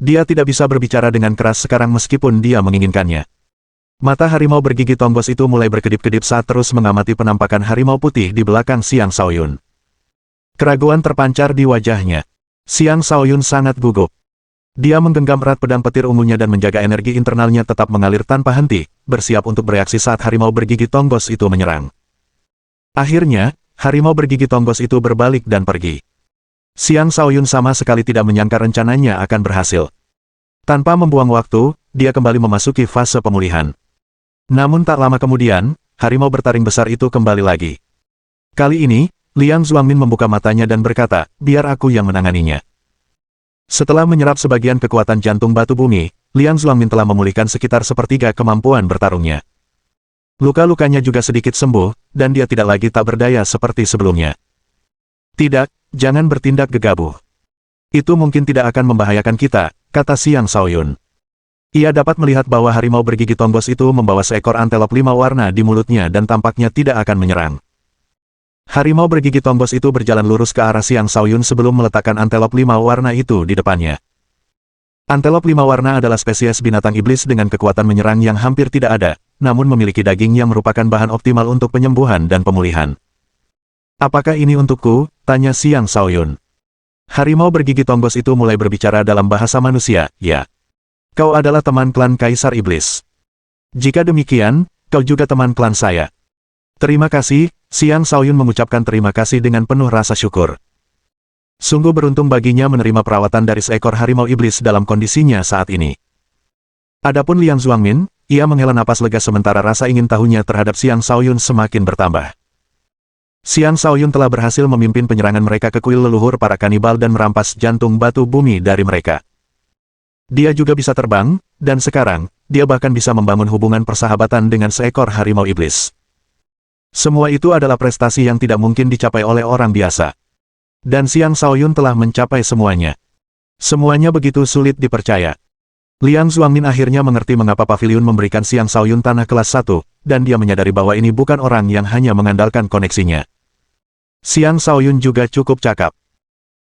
Dia tidak bisa berbicara dengan keras sekarang meskipun dia menginginkannya. Mata harimau bergigi tonggos itu mulai berkedip-kedip saat terus mengamati penampakan harimau putih di belakang Xiang Shaoyun. Keraguan terpancar di wajahnya. Xiang Shaoyun sangat gugup. Dia menggenggam erat pedang petir ungunya dan menjaga energi internalnya tetap mengalir tanpa henti, bersiap untuk bereaksi saat harimau bergigi tonggos itu menyerang. Akhirnya, harimau bergigi tonggos itu berbalik dan pergi. Xiang Shaoyun sama sekali tidak menyangka rencananya akan berhasil. Tanpa membuang waktu, dia kembali memasuki fase pemulihan. Namun tak lama kemudian, harimau bertaring besar itu kembali lagi. Kali ini, Liang Zuangmin membuka matanya dan berkata, biar aku yang menanganinya. Setelah menyerap sebagian kekuatan jantung batu bumi, Liang Zuangmin telah memulihkan sekitar sepertiga kemampuan bertarungnya. Luka-lukanya juga sedikit sembuh, dan dia tidak lagi tak berdaya seperti sebelumnya. Tidak, jangan bertindak gegabah. Itu mungkin tidak akan membahayakan kita, kata Xiang Shaoyun. Ia dapat melihat bahwa harimau bergigi tonggos itu membawa seekor antelop 5 warna di mulutnya dan tampaknya tidak akan menyerang. Harimau bergigi tonggos itu berjalan lurus ke arah Xiang Shaoyun sebelum meletakkan antelop 5 warna itu di depannya. Antelop 5 warna adalah spesies binatang iblis dengan kekuatan menyerang yang hampir tidak ada, namun memiliki daging yang merupakan bahan optimal untuk penyembuhan dan pemulihan. Apakah ini untukku? Tanya Xiang Shaoyun. Harimau bergigi tonggos itu mulai berbicara dalam bahasa manusia, ya. Kau adalah teman klan Kaisar Iblis. Jika demikian, kau juga teman klan saya. Terima kasih, Xiang Shaoyun mengucapkan terima kasih dengan penuh rasa syukur. Sungguh beruntung baginya menerima perawatan dari seekor harimau iblis dalam kondisinya saat ini. Adapun Liang Zuangmin, ia menghela napas lega sementara rasa ingin tahunya terhadap Xiang Shaoyun semakin bertambah. Xiang Shaoyun telah berhasil memimpin penyerangan mereka ke kuil leluhur para kanibal dan merampas jantung batu bumi dari mereka. Dia juga bisa terbang, dan sekarang, dia bahkan bisa membangun hubungan persahabatan dengan seekor harimau iblis. Semua itu adalah prestasi yang tidak mungkin dicapai oleh orang biasa. Dan Xiang Shaoyun telah mencapai semuanya. Semuanya begitu sulit dipercaya. Liang Zuangmin akhirnya mengerti mengapa pavilion memberikan Xiang Shaoyun tanah kelas 1, dan dia menyadari bahwa ini bukan orang yang hanya mengandalkan koneksinya. Xiang Shaoyun juga cukup cakap.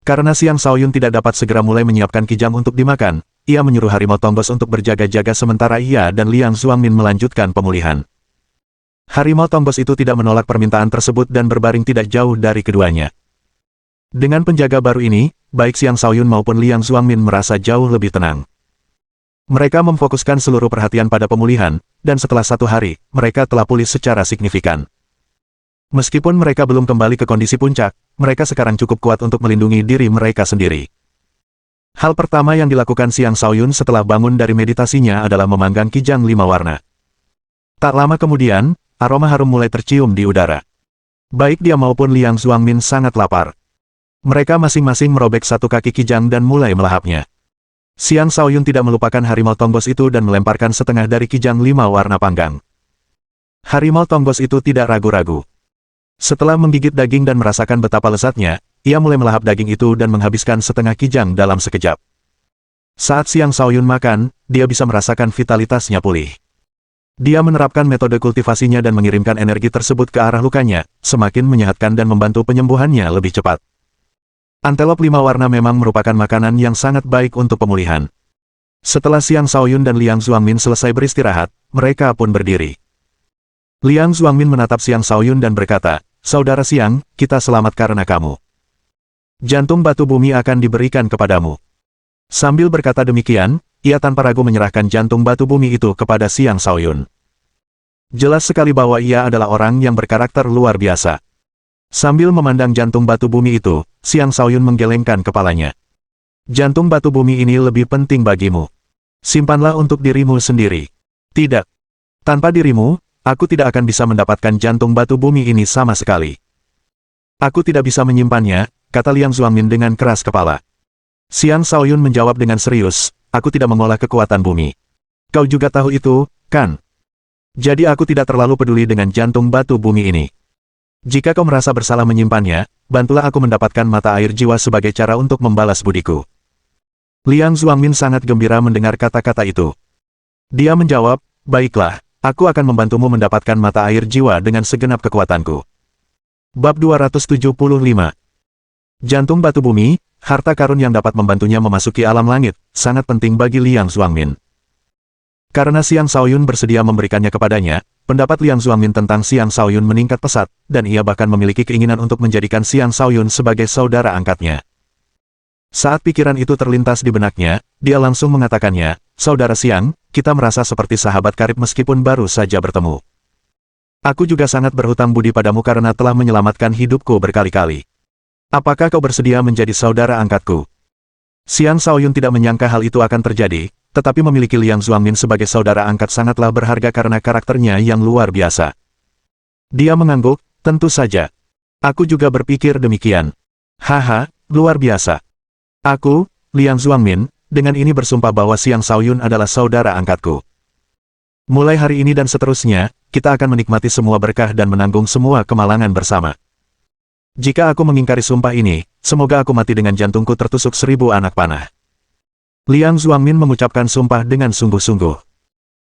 Karena Xiang Shaoyun tidak dapat segera mulai menyiapkan kijang untuk dimakan, ia menyuruh harimau tonggos untuk berjaga-jaga sementara ia dan Liang Zuangmin melanjutkan pemulihan. Harimau tonggos itu tidak menolak permintaan tersebut dan berbaring tidak jauh dari keduanya. Dengan penjaga baru ini, baik Xiang Shaoyun maupun Liang Zuangmin merasa jauh lebih tenang. Mereka memfokuskan seluruh perhatian pada pemulihan, dan setelah 1 hari, mereka telah pulih secara signifikan. Meskipun mereka belum kembali ke kondisi puncak, mereka sekarang cukup kuat untuk melindungi diri mereka sendiri. Hal pertama yang dilakukan Xiang Shaoyun setelah bangun dari meditasinya adalah memanggang kijang 5 warna. Tak lama kemudian, aroma harum mulai tercium di udara. Baik dia maupun Liang Zuangmin sangat lapar. Mereka masing-masing merobek 1 kaki kijang dan mulai melahapnya. Xiang Shaoyun tidak melupakan harimau tonggos itu dan melemparkan setengah dari kijang 5 warna panggang. Harimau tonggos itu tidak ragu-ragu. Setelah menggigit daging dan merasakan betapa lezatnya, ia mulai melahap daging itu dan menghabiskan setengah kijang dalam sekejap. Saat Xiang Shaoyun makan, dia bisa merasakan vitalitasnya pulih. Dia menerapkan metode kultivasinya dan mengirimkan energi tersebut ke arah lukanya, semakin menyehatkan dan membantu penyembuhannya lebih cepat. Antelop 5 warna memang merupakan makanan yang sangat baik untuk pemulihan. Setelah Xiang Shaoyun dan Liang Zuangmin selesai beristirahat, mereka pun berdiri. Liang Zuangmin menatap Xiang Shaoyun dan berkata, "Saudara Xiang, kita selamat karena kamu. Jantung batu bumi akan diberikan kepadamu." Sambil berkata demikian, ia tanpa ragu menyerahkan jantung batu bumi itu kepada Xiang Shaoyun. Jelas sekali bahwa ia adalah orang yang berkarakter luar biasa. Sambil memandang jantung batu bumi itu, Xiang Shaoyun menggelengkan kepalanya. Jantung batu bumi ini lebih penting bagimu. Simpanlah untuk dirimu sendiri. Tidak. Tanpa dirimu, aku tidak akan bisa mendapatkan jantung batu bumi ini sama sekali. Aku tidak bisa menyimpannya, kata Liang Zuangmin dengan keras kepala. Xiang Shaoyun menjawab dengan serius, aku tidak mengolah kekuatan bumi. Kau juga tahu itu, kan? Jadi aku tidak terlalu peduli dengan jantung batu bumi ini. Jika kau merasa bersalah menyimpannya, bantulah aku mendapatkan mata air jiwa sebagai cara untuk membalas budiku. Liang Zuangmin sangat gembira mendengar kata-kata itu. Dia menjawab, baiklah, aku akan membantumu mendapatkan mata air jiwa dengan segenap kekuatanku. Bab 275. Jantung batu bumi, harta karun yang dapat membantunya memasuki alam langit, sangat penting bagi Liang Zuangmin. Karena Xiang Shaoyun bersedia memberikannya kepadanya, pendapat Liang Zuangmin tentang Xiang Shaoyun meningkat pesat, dan ia bahkan memiliki keinginan untuk menjadikan Xiang Shaoyun sebagai saudara angkatnya. Saat pikiran itu terlintas di benaknya, dia langsung mengatakannya, saudara Xiang, kita merasa seperti sahabat karib meskipun baru saja bertemu. Aku juga sangat berhutang budi padamu karena telah menyelamatkan hidupku berkali-kali. Apakah kau bersedia menjadi saudara angkatku? Xiang Shaoyun tidak menyangka hal itu akan terjadi, tetapi memiliki Liang Zuangmin sebagai saudara angkat sangatlah berharga karena karakternya yang luar biasa. Dia mengangguk, tentu saja. Aku juga berpikir demikian. Haha, luar biasa. Aku, Liang Zuangmin, dengan ini bersumpah bahwa Xiang Shaoyun adalah saudara angkatku. Mulai hari ini dan seterusnya, kita akan menikmati semua berkah dan menanggung semua kemalangan bersama. Jika aku mengingkari sumpah ini, semoga aku mati dengan jantungku tertusuk 1000 anak panah. Liang Zuangmin mengucapkan sumpah dengan sungguh-sungguh.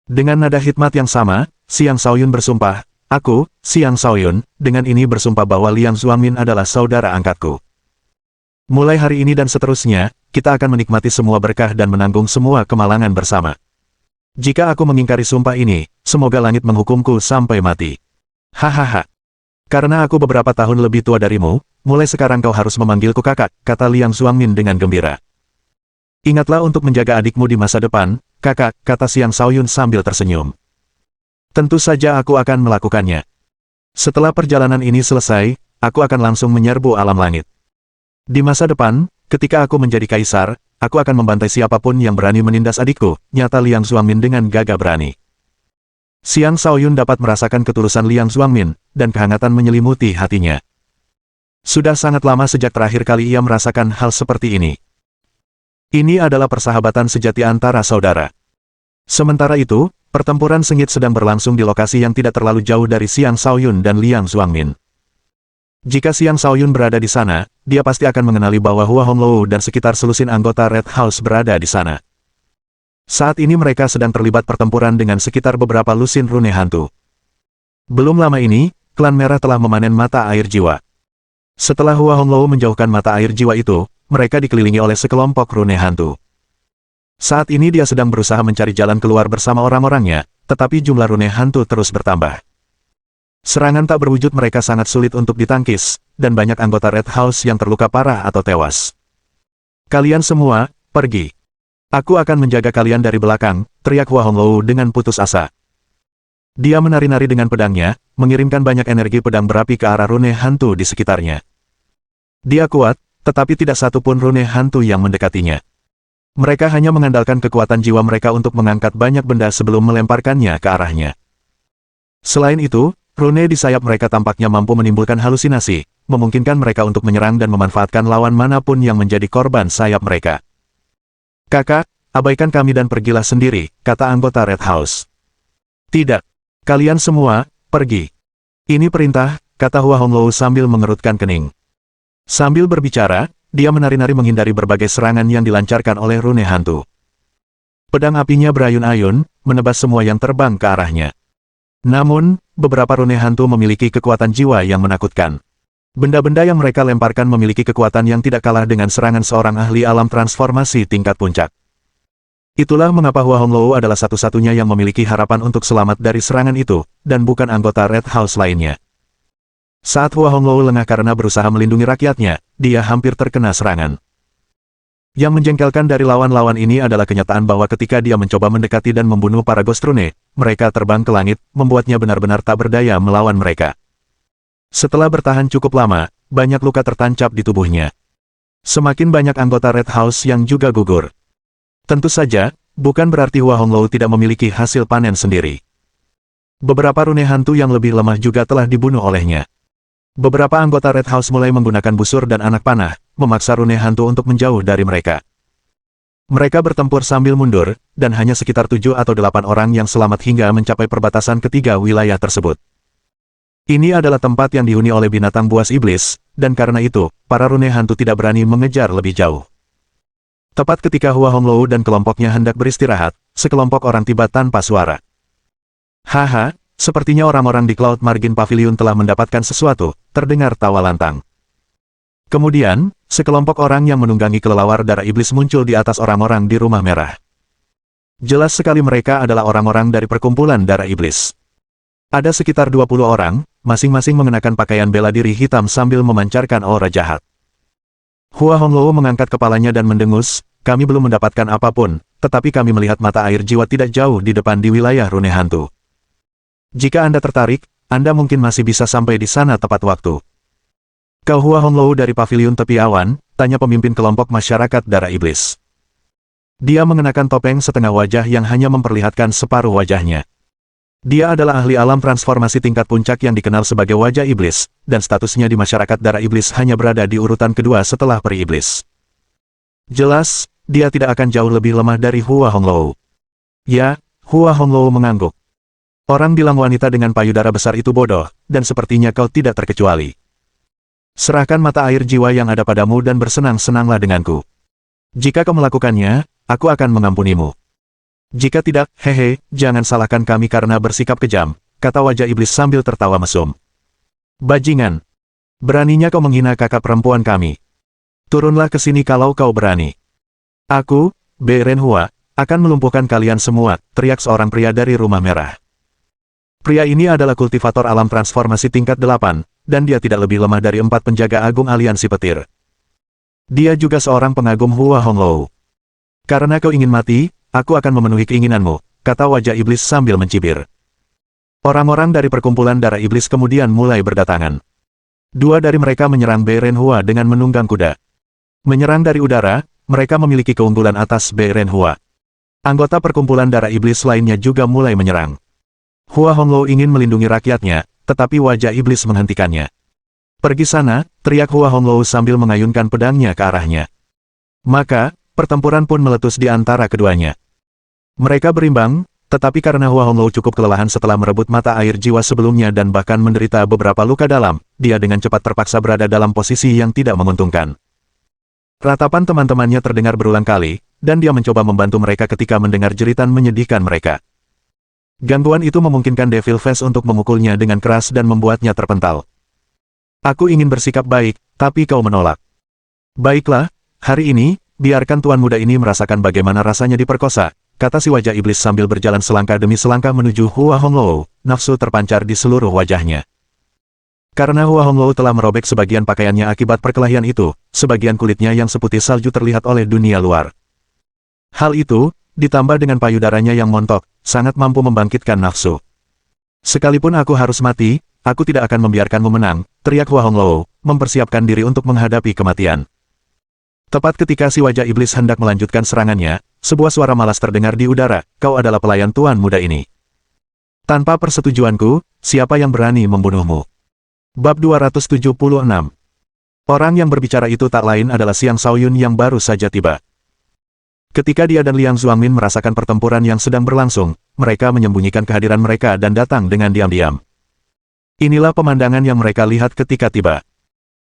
Dengan nada hikmat yang sama, Xiang Shaoyun bersumpah, aku, Xiang Shaoyun, dengan ini bersumpah bahwa Liang Zuangmin adalah saudara angkatku. Mulai hari ini dan seterusnya, kita akan menikmati semua berkah dan menanggung semua kemalangan bersama. Jika aku mengingkari sumpah ini, semoga langit menghukumku sampai mati. Hahaha. Karena aku beberapa tahun lebih tua darimu, mulai sekarang kau harus memanggilku kakak, kata Liang Zuangmin dengan gembira. Ingatlah untuk menjaga adikmu di masa depan, kakak, kata Xiang Shaoyun sambil tersenyum. Tentu saja aku akan melakukannya. Setelah perjalanan ini selesai, aku akan langsung menyerbu alam langit. Di masa depan, ketika aku menjadi kaisar, aku akan membantai siapapun yang berani menindas adikku, nyata Liang Zuangmin dengan gagah berani. Xiang Shaoyun dapat merasakan ketulusan Liang Zuangmin, dan kehangatan menyelimuti hatinya. Sudah sangat lama sejak terakhir kali ia merasakan hal seperti ini. Ini adalah persahabatan sejati antara saudara. Sementara itu, pertempuran sengit sedang berlangsung di lokasi yang tidak terlalu jauh dari Xiang Shaoyun dan Liang Zuangmin. Jika Xiang Shaoyun berada di sana, dia pasti akan mengenali bahwa Hua Honglou dan sekitar selusin anggota Red House berada di sana. Saat ini mereka sedang terlibat pertempuran dengan sekitar beberapa lusin rune hantu. Belum lama ini, klan merah telah memanen mata air jiwa. Setelah Hua Honglou menjauhkan mata air jiwa itu, mereka dikelilingi oleh sekelompok rune hantu. Saat ini dia sedang berusaha mencari jalan keluar bersama orang-orangnya, tetapi jumlah rune hantu terus bertambah. Serangan tak berwujud mereka sangat sulit untuk ditangkis, dan banyak anggota Red House yang terluka parah atau tewas. Kalian semua, pergi. Aku akan menjaga kalian dari belakang, teriak Hua Honglou dengan putus asa. Dia menari-nari dengan pedangnya, mengirimkan banyak energi pedang berapi ke arah rune hantu di sekitarnya. Dia kuat, tetapi tidak satu pun rune hantu yang mendekatinya. Mereka hanya mengandalkan kekuatan jiwa mereka untuk mengangkat banyak benda sebelum melemparkannya ke arahnya. Selain itu, rune di sayap mereka tampaknya mampu menimbulkan halusinasi, memungkinkan mereka untuk menyerang dan memanfaatkan lawan manapun yang menjadi korban sayap mereka. Kakak, abaikan kami dan pergilah sendiri, kata anggota Red House. Tidak. Kalian semua, pergi. Ini perintah, kata Hua Honglou sambil mengerutkan kening. Sambil berbicara, dia menari-nari menghindari berbagai serangan yang dilancarkan oleh rune hantu. Pedang apinya berayun-ayun, menebas semua yang terbang ke arahnya. Namun, beberapa rune hantu memiliki kekuatan jiwa yang menakutkan. Benda-benda yang mereka lemparkan memiliki kekuatan yang tidak kalah dengan serangan seorang ahli alam transformasi tingkat puncak. Itulah mengapa Hua Honglou adalah satu-satunya yang memiliki harapan untuk selamat dari serangan itu, dan bukan anggota Red House lainnya. Saat Hua Honglou lengah karena berusaha melindungi rakyatnya, dia hampir terkena serangan. Yang menjengkelkan dari lawan-lawan ini adalah kenyataan bahwa ketika dia mencoba mendekati dan membunuh para Ghost Rune, mereka terbang ke langit, membuatnya benar-benar tak berdaya melawan mereka. Setelah bertahan cukup lama, banyak luka tertancap di tubuhnya. Semakin banyak anggota Red House yang juga gugur. Tentu saja, bukan berarti Hua Honglou tidak memiliki hasil panen sendiri. Beberapa rune hantu yang lebih lemah juga telah dibunuh olehnya. Beberapa anggota Red House mulai menggunakan busur dan anak panah, memaksa rune hantu untuk menjauh dari mereka. Mereka bertempur sambil mundur, dan hanya sekitar 7 atau 8 orang yang selamat hingga mencapai perbatasan ketiga wilayah tersebut. Ini adalah tempat yang dihuni oleh binatang buas iblis, dan karena itu, para rune hantu tidak berani mengejar lebih jauh. Tepat ketika Hua Honglou dan kelompoknya hendak beristirahat, sekelompok orang tiba tanpa suara. Haha, sepertinya orang-orang di Cloud Margin Pavilion telah mendapatkan sesuatu, terdengar tawa lantang. Kemudian, sekelompok orang yang menunggangi kelelawar darah iblis muncul di atas orang-orang di Rumah Merah. Jelas sekali mereka adalah orang-orang dari perkumpulan darah iblis. Ada sekitar 20 orang, masing-masing mengenakan pakaian bela diri hitam sambil memancarkan aura jahat. Hua Honglou mengangkat kepalanya dan mendengus, kami belum mendapatkan apapun, tetapi kami melihat mata air jiwa tidak jauh di depan di wilayah rune hantu. Jika Anda tertarik, Anda mungkin masih bisa sampai di sana tepat waktu. Kau Hua Honglou dari pavilion tepi awan, tanya pemimpin kelompok masyarakat darah iblis. Dia mengenakan topeng setengah wajah yang hanya memperlihatkan separuh wajahnya. Dia adalah ahli alam transformasi tingkat puncak yang dikenal sebagai wajah iblis, dan statusnya di masyarakat darah iblis hanya berada di urutan kedua setelah peri iblis. Jelas, dia tidak akan jauh lebih lemah dari Hua Honglou. Ya, Hua Honglou mengangguk. Orang bilang wanita dengan payudara besar itu bodoh, dan sepertinya kau tidak terkecuali. Serahkan mata air jiwa yang ada padamu dan bersenang-senanglah denganku. Jika kau melakukannya, aku akan mengampunimu. Jika tidak, hehe, jangan salahkan kami karena bersikap kejam, kata wajah iblis sambil tertawa mesum. Bajingan! Beraninya kau menghina kakak perempuan kami. Turunlah ke sini kalau kau berani. Aku, Beren Hua, akan melumpuhkan kalian semua, teriak seorang pria dari Rumah Merah. Pria ini adalah kultivator alam transformasi tingkat 8, dan dia tidak lebih lemah dari 4 penjaga agung aliansi petir. Dia juga seorang pengagum Hua Honglou. Karena kau ingin mati, aku akan memenuhi keinginanmu, kata wajah iblis sambil mencibir. Orang-orang dari perkumpulan darah iblis kemudian mulai berdatangan. 2 dari mereka menyerang Beren Hua dengan menunggang kuda. Menyerang dari udara, mereka memiliki keunggulan atas Beren Hua. Anggota perkumpulan darah iblis lainnya juga mulai menyerang. Hua Honglou ingin melindungi rakyatnya, tetapi wajah iblis menghentikannya. Pergi sana, teriak Hua Honglou sambil mengayunkan pedangnya ke arahnya. Maka, pertempuran pun meletus di antara keduanya. Mereka berimbang, tetapi karena Hua Honglou cukup kelelahan setelah merebut mata air jiwa sebelumnya dan bahkan menderita beberapa luka dalam, dia dengan cepat terpaksa berada dalam posisi yang tidak menguntungkan. Ratapan teman-temannya terdengar berulang kali, dan dia mencoba membantu mereka ketika mendengar jeritan menyedihkan mereka. Gangguan itu memungkinkan Devil Face untuk memukulnya dengan keras dan membuatnya terpental. Aku ingin bersikap baik, tapi kau menolak. Baiklah, hari ini, biarkan tuan muda ini merasakan bagaimana rasanya diperkosa, kata si wajah iblis sambil berjalan selangkah demi selangkah menuju Hua Honglou, nafsu terpancar di seluruh wajahnya. Karena Hua Honglou telah merobek sebagian pakaiannya akibat perkelahian itu, sebagian kulitnya yang seputih salju terlihat oleh dunia luar. Hal itu, ditambah dengan payudaranya yang montok, sangat mampu membangkitkan nafsu. Sekalipun aku harus mati, aku tidak akan membiarkanmu menang, teriak Hua Honglou, mempersiapkan diri untuk menghadapi kematian. Tepat ketika si wajah iblis hendak melanjutkan serangannya, sebuah suara malas terdengar di udara, kau adalah pelayan tuan muda ini. Tanpa persetujuanku, siapa yang berani membunuhmu? Bab 276. Orang yang berbicara itu tak lain adalah Xiang Shaoyun yang baru saja tiba. Ketika dia dan Liang Zuangmin merasakan pertempuran yang sedang berlangsung, mereka menyembunyikan kehadiran mereka dan datang dengan diam-diam. Inilah pemandangan yang mereka lihat ketika tiba.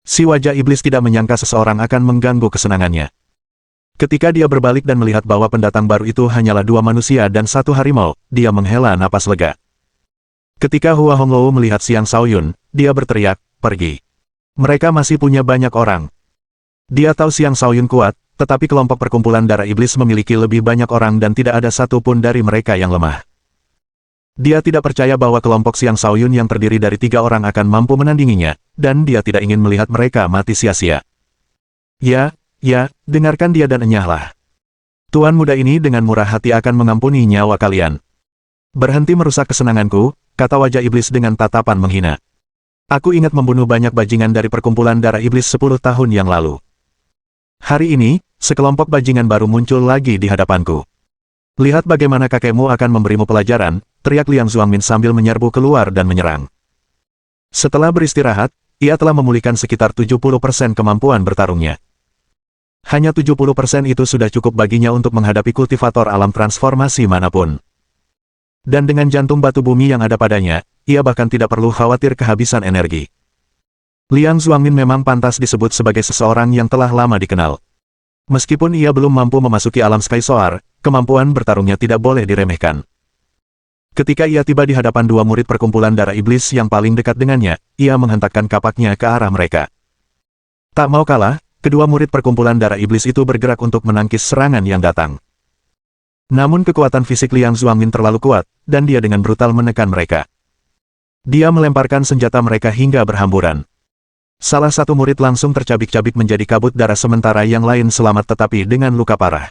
Si wajah iblis tidak menyangka seseorang akan mengganggu kesenangannya. Ketika dia berbalik dan melihat bahwa pendatang baru itu hanyalah 2 manusia dan 1 harimau, dia menghela napas lega. Ketika Hua Honglou melihat Xiang Shaoyun, dia berteriak, pergi. Mereka masih punya banyak orang. Dia tahu Xiang Shaoyun kuat, tetapi kelompok perkumpulan darah iblis memiliki lebih banyak orang dan tidak ada satu pun dari mereka yang lemah. Dia tidak percaya bahwa kelompok Xiang Shaoyun yang terdiri dari 3 orang akan mampu menandinginya, dan dia tidak ingin melihat mereka mati sia-sia. Ya, dengarkan dia dan enyahlah. Tuan muda ini dengan murah hati akan mengampuni nyawa kalian. Berhenti merusak kesenanganku, kata wajah iblis dengan tatapan menghina. Aku ingat membunuh banyak bajingan dari perkumpulan darah iblis 10 tahun yang lalu. Hari ini, sekelompok bajingan baru muncul lagi di hadapanku. Lihat bagaimana kakekmu akan memberimu pelajaran, teriak Liang Zuangmin sambil menyerbu keluar dan menyerang. Setelah beristirahat, ia telah memulihkan sekitar 70% kemampuan bertarungnya. Hanya 70% itu sudah cukup baginya untuk menghadapi kultivator alam transformasi manapun. Dan dengan jantung batu bumi yang ada padanya, ia bahkan tidak perlu khawatir kehabisan energi. Liang Zuangmin memang pantas disebut sebagai seseorang yang telah lama dikenal. Meskipun ia belum mampu memasuki alam Sky Soar, kemampuan bertarungnya tidak boleh diremehkan. Ketika ia tiba di hadapan dua murid perkumpulan darah iblis yang paling dekat dengannya, ia menghentakkan kapaknya ke arah mereka. Tak mau kalah, kedua murid perkumpulan darah iblis itu bergerak untuk menangkis serangan yang datang. Namun kekuatan fisik Liang Zuangmin terlalu kuat, dan dia dengan brutal menekan mereka. Dia melemparkan senjata mereka hingga berhamburan. Salah satu murid langsung tercabik-cabik menjadi kabut darah sementara yang lain selamat tetapi dengan luka parah.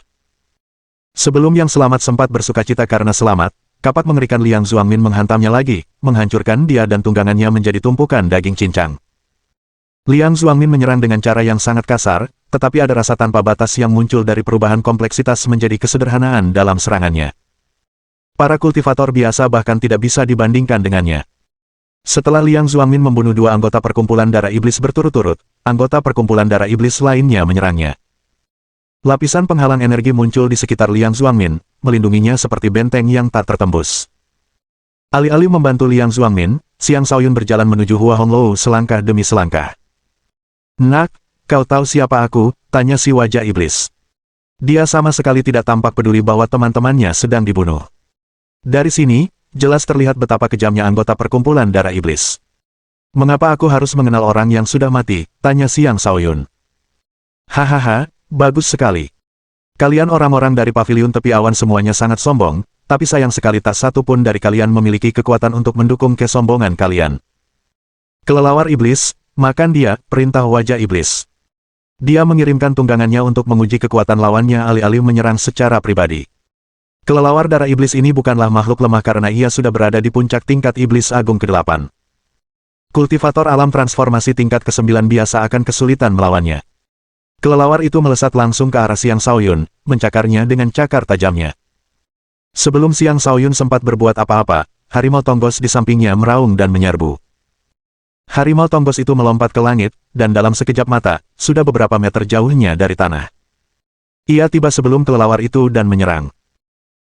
Sebelum yang selamat sempat bersukacita karena selamat, kapak mengerikan Liang Zuangmin menghantamnya lagi, menghancurkan dia dan tunggangannya menjadi tumpukan daging cincang. Liang Zuangmin menyerang dengan cara yang sangat kasar, tetapi ada rasa tanpa batas yang muncul dari perubahan kompleksitas menjadi kesederhanaan dalam serangannya. Para kultivator biasa bahkan tidak bisa dibandingkan dengannya. Setelah Liang Zuangmin membunuh dua anggota perkumpulan darah iblis berturut-turut, anggota perkumpulan darah iblis lainnya menyerangnya. Lapisan penghalang energi muncul di sekitar Liang Zuangmin, melindunginya seperti benteng yang tak tertembus. Alih-alih membantu Liang Zuangmin, Xiang Shaoyun berjalan menuju Hua Honglou selangkah demi selangkah. "Nak, kau tahu siapa aku?" tanya si wajah iblis. Dia sama sekali tidak tampak peduli bahwa teman-temannya sedang dibunuh. Dari sini, jelas terlihat betapa kejamnya anggota perkumpulan darah iblis. "Mengapa aku harus mengenal orang yang sudah mati?" tanya Xiang Shaoyun. "Hahaha, bagus sekali. Kalian orang-orang dari paviliun tepi awan semuanya sangat sombong, tapi sayang sekali tak satu pun dari kalian memiliki kekuatan untuk mendukung kesombongan kalian. Kelelawar iblis, makan dia," perintah wajah iblis. Dia mengirimkan tunggangannya untuk menguji kekuatan lawannya alih-alih menyerang secara pribadi. Kelelawar darah iblis ini bukanlah makhluk lemah karena ia sudah berada di puncak tingkat iblis agung ke-8. Kultivator alam transformasi tingkat ke-9 biasa akan kesulitan melawannya. Kelelawar itu melesat langsung ke arah Xiang Shaoyun, mencakarnya dengan cakar tajamnya. Sebelum Xiang Shaoyun sempat berbuat apa-apa, harimau tonggos di sampingnya meraung dan menyerbu. Harimau tonggos itu melompat ke langit, dan dalam sekejap mata, sudah beberapa meter jauhnya dari tanah. Ia tiba sebelum kelelawar itu dan menyerang.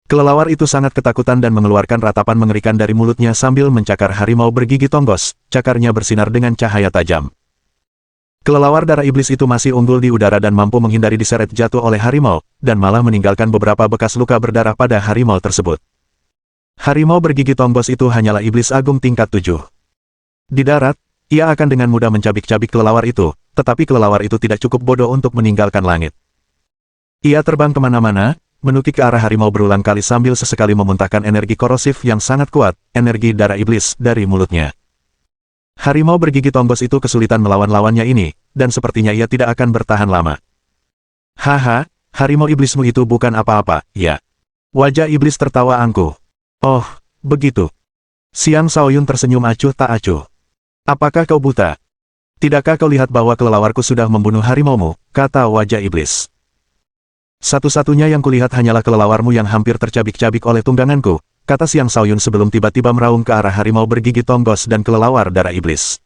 Kelelawar itu sangat ketakutan dan mengeluarkan ratapan mengerikan dari mulutnya sambil mencakar harimau bergigi tonggos, cakarnya bersinar dengan cahaya tajam. Kelelawar darah iblis itu masih unggul di udara dan mampu menghindari diseret jatuh oleh harimau, dan malah meninggalkan beberapa bekas luka berdarah pada harimau tersebut. Harimau bergigi tonggos itu hanyalah iblis agung tingkat 7. Di darat, ia akan dengan mudah mencabik-cabik kelelawar itu, tetapi kelelawar itu tidak cukup bodoh untuk meninggalkan langit. Ia terbang kemana-mana, menukik ke arah harimau berulang kali sambil sesekali memuntahkan energi korosif yang sangat kuat, energi darah iblis, dari mulutnya. Harimau bergigi tonggos itu kesulitan melawan lawannya ini, dan sepertinya ia tidak akan bertahan lama. "Haha, harimau iblismu itu bukan apa-apa, ya." Wajah iblis tertawa angkuh. "Oh, begitu." Xiang Shaoyun tersenyum acuh tak acuh. "Apakah kau buta? Tidakkah kau lihat bahwa kelelawarku sudah membunuh harimaumu?" kata wajah iblis. "Satu-satunya yang kulihat hanyalah kelelawarmu yang hampir tercabik-cabik oleh tungganganku," kata Xiang Shaoyun sebelum tiba-tiba meraung ke arah harimau bergigi tonggos dan kelelawar darah iblis.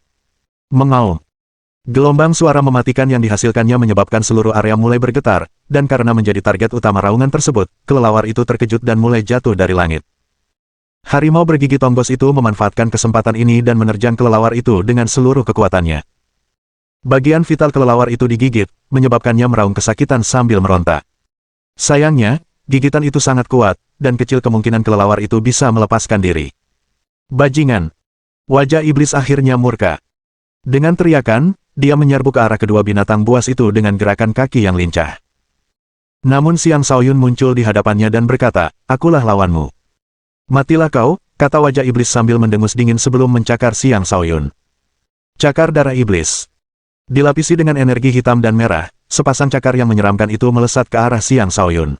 Mengaum. Gelombang suara mematikan yang dihasilkannya menyebabkan seluruh area mulai bergetar, dan karena menjadi target utama raungan tersebut, kelelawar itu terkejut dan mulai jatuh dari langit. Harimau bergigi tonggos itu memanfaatkan kesempatan ini dan menerjang kelelawar itu dengan seluruh kekuatannya. Bagian vital kelelawar itu digigit, menyebabkannya meraung kesakitan sambil meronta. Sayangnya, gigitan itu sangat kuat, dan kecil kemungkinan kelelawar itu bisa melepaskan diri. "Bajingan!" Wajah iblis akhirnya murka. Dengan teriakan, dia menyerbu ke arah kedua binatang buas itu dengan gerakan kaki yang lincah. Namun Xiang Shaoyun muncul di hadapannya dan berkata, "Akulah lawanmu." "Matilah kau," kata wajah iblis sambil mendengus dingin sebelum mencakar Xiang Shaoyun. Cakar darah iblis. Dilapisi dengan energi hitam dan merah, sepasang cakar yang menyeramkan itu melesat ke arah Xiang Shaoyun.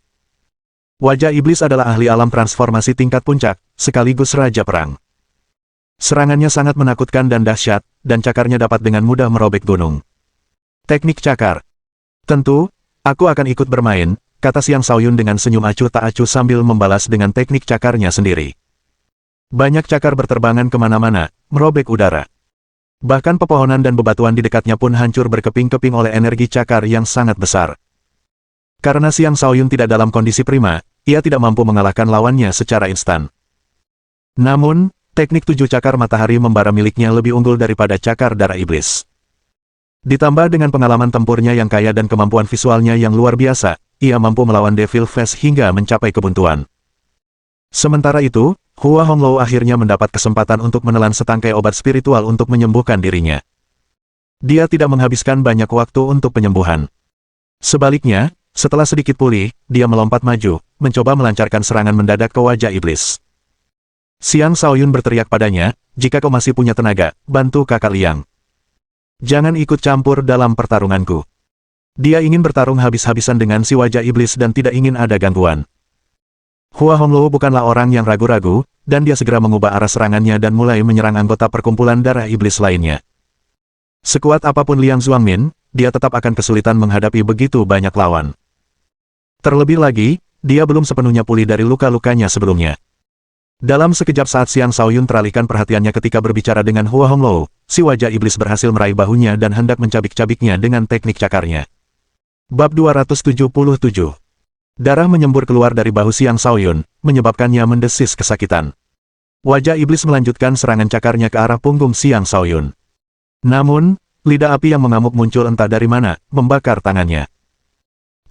Wajah iblis adalah ahli alam transformasi tingkat puncak, sekaligus raja perang. Serangannya sangat menakutkan dan dahsyat, dan cakarnya dapat dengan mudah merobek gunung. Teknik cakar. "Tentu, aku akan ikut bermain," kata Xiang Shaoyun dengan senyum acuh tak acuh sambil membalas dengan teknik cakarnya sendiri. Banyak cakar berterbangan kemana-mana, merobek udara. Bahkan pepohonan dan bebatuan di dekatnya pun hancur berkeping-keping oleh energi cakar yang sangat besar. Karena Xiang Shaoyun tidak dalam kondisi prima, ia tidak mampu mengalahkan lawannya secara instan. Namun, teknik 7 cakar matahari membara miliknya lebih unggul daripada cakar darah iblis. Ditambah dengan pengalaman tempurnya yang kaya dan kemampuan visualnya yang luar biasa, ia mampu melawan Devil Face hingga mencapai kebuntuan. Sementara itu, Hua Honglou akhirnya mendapat kesempatan untuk menelan setangkai obat spiritual untuk menyembuhkan dirinya. Dia tidak menghabiskan banyak waktu untuk penyembuhan. Sebaliknya, setelah sedikit pulih, dia melompat maju, mencoba melancarkan serangan mendadak ke wajah iblis. Xiang Shaoyun berteriak padanya, "Jika kau masih punya tenaga, bantu kakak Liang. Jangan ikut campur dalam pertarunganku." Dia ingin bertarung habis-habisan dengan si wajah iblis dan tidak ingin ada gangguan. Hua Honglou bukanlah orang yang ragu-ragu, dan dia segera mengubah arah serangannya dan mulai menyerang anggota perkumpulan darah iblis lainnya. Sekuat apapun Liang Zuangmin, dia tetap akan kesulitan menghadapi begitu banyak lawan. Terlebih lagi, dia belum sepenuhnya pulih dari luka-lukanya sebelumnya. Dalam sekejap saat Xiang Shaoyun teralihkan perhatiannya ketika berbicara dengan Hua Honglou, si wajah iblis berhasil meraih bahunya dan hendak mencabik-cabiknya dengan teknik cakarnya. Bab 277. Darah menyembur keluar dari bahu Xiang Shaoyun, menyebabkannya mendesis kesakitan. Wajah iblis melanjutkan serangan cakarnya ke arah punggung Xiang Shaoyun. Namun, lidah api yang mengamuk muncul entah dari mana, membakar tangannya.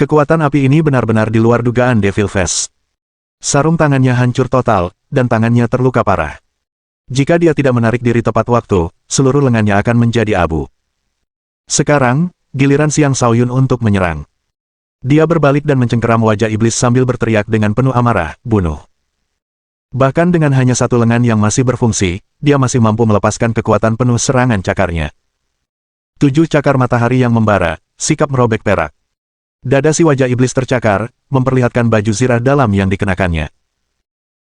Kekuatan api ini benar-benar di luar dugaan Devil Face. Sarung tangannya hancur total, dan tangannya terluka parah. Jika dia tidak menarik diri tepat waktu, seluruh lengannya akan menjadi abu. Sekarang, giliran Xiang Shaoyun untuk menyerang. Dia berbalik dan mencengkeram wajah iblis sambil berteriak dengan penuh amarah, "Bunuh!" Bahkan dengan hanya satu lengan yang masih berfungsi, dia masih mampu melepaskan kekuatan penuh serangan cakarnya. 7 cakar matahari yang membara, sikap merobek perak. Dada si wajah iblis tercakar, memperlihatkan baju zirah dalam yang dikenakannya.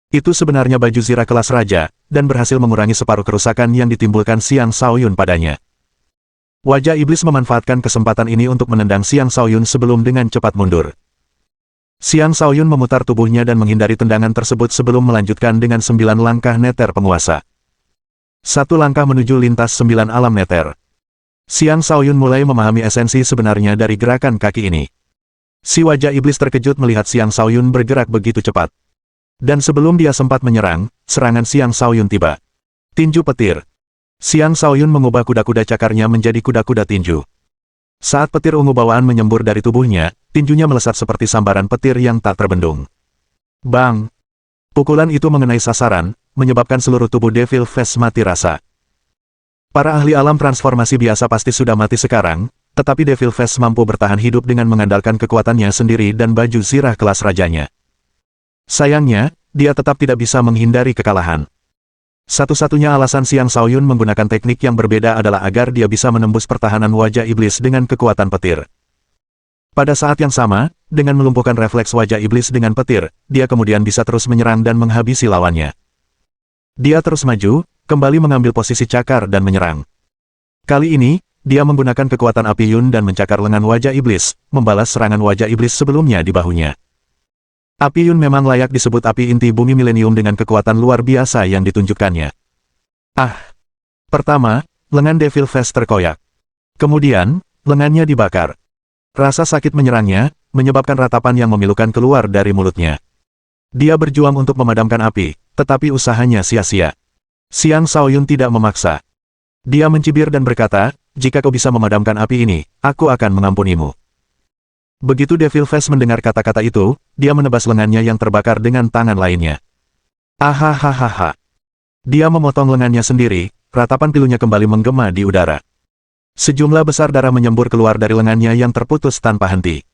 Itu sebenarnya baju zirah kelas raja, dan berhasil mengurangi separuh kerusakan yang ditimbulkan Xiang Shaoyun padanya. Wajah iblis memanfaatkan kesempatan ini untuk menendang Xiang Shaoyun sebelum dengan cepat mundur. Xiang Shaoyun memutar tubuhnya dan menghindari tendangan tersebut sebelum melanjutkan dengan 9 langkah neter penguasa. 1 langkah menuju lintas 9 alam neter. Xiang Shaoyun mulai memahami esensi sebenarnya dari gerakan kaki ini. Si wajah iblis terkejut melihat Xiang Shaoyun bergerak begitu cepat. Dan sebelum dia sempat menyerang, serangan Xiang Shaoyun tiba. Tinju petir. Xiang Shaoyun mengubah kuda-kuda cakarnya menjadi kuda-kuda tinju. Saat petir ungu bawaan menyembur dari tubuhnya, tinjunya melesat seperti sambaran petir yang tak terbendung. Bang! Pukulan itu mengenai sasaran, menyebabkan seluruh tubuh Devil Face mati rasa. Para ahli alam transformasi biasa pasti sudah mati sekarang, tetapi Devil Face mampu bertahan hidup dengan mengandalkan kekuatannya sendiri dan baju zirah kelas rajanya. Sayangnya, dia tetap tidak bisa menghindari kekalahan. Satu-satunya alasan Xiang Shaoyun menggunakan teknik yang berbeda adalah agar dia bisa menembus pertahanan wajah iblis dengan kekuatan petir. Pada saat yang sama, dengan melumpuhkan refleks wajah iblis dengan petir, dia kemudian bisa terus menyerang dan menghabisi lawannya. Dia terus maju, kembali mengambil posisi cakar dan menyerang. Kali ini, dia menggunakan kekuatan api Yun dan mencakar lengan wajah iblis, membalas serangan wajah iblis sebelumnya di bahunya. Api Yun memang layak disebut api inti bumi milenium dengan kekuatan luar biasa yang ditunjukkannya. Pertama, lengan Devil Face terkoyak. Kemudian, lengannya dibakar. Rasa sakit menyerangnya, menyebabkan ratapan yang memilukan keluar dari mulutnya. Dia berjuang untuk memadamkan api, tetapi usahanya sia-sia. Xiang Shaoyun tidak memaksa. Dia mencibir dan berkata, "Jika kau bisa memadamkan api ini, aku akan mengampunimu." Begitu Devil Face mendengar kata-kata itu, dia menebas lengannya yang terbakar dengan tangan lainnya. Ahahaha. Dia memotong lengannya sendiri, ratapan pilunya kembali menggema di udara. Sejumlah besar darah menyembur keluar dari lengannya yang terputus tanpa henti.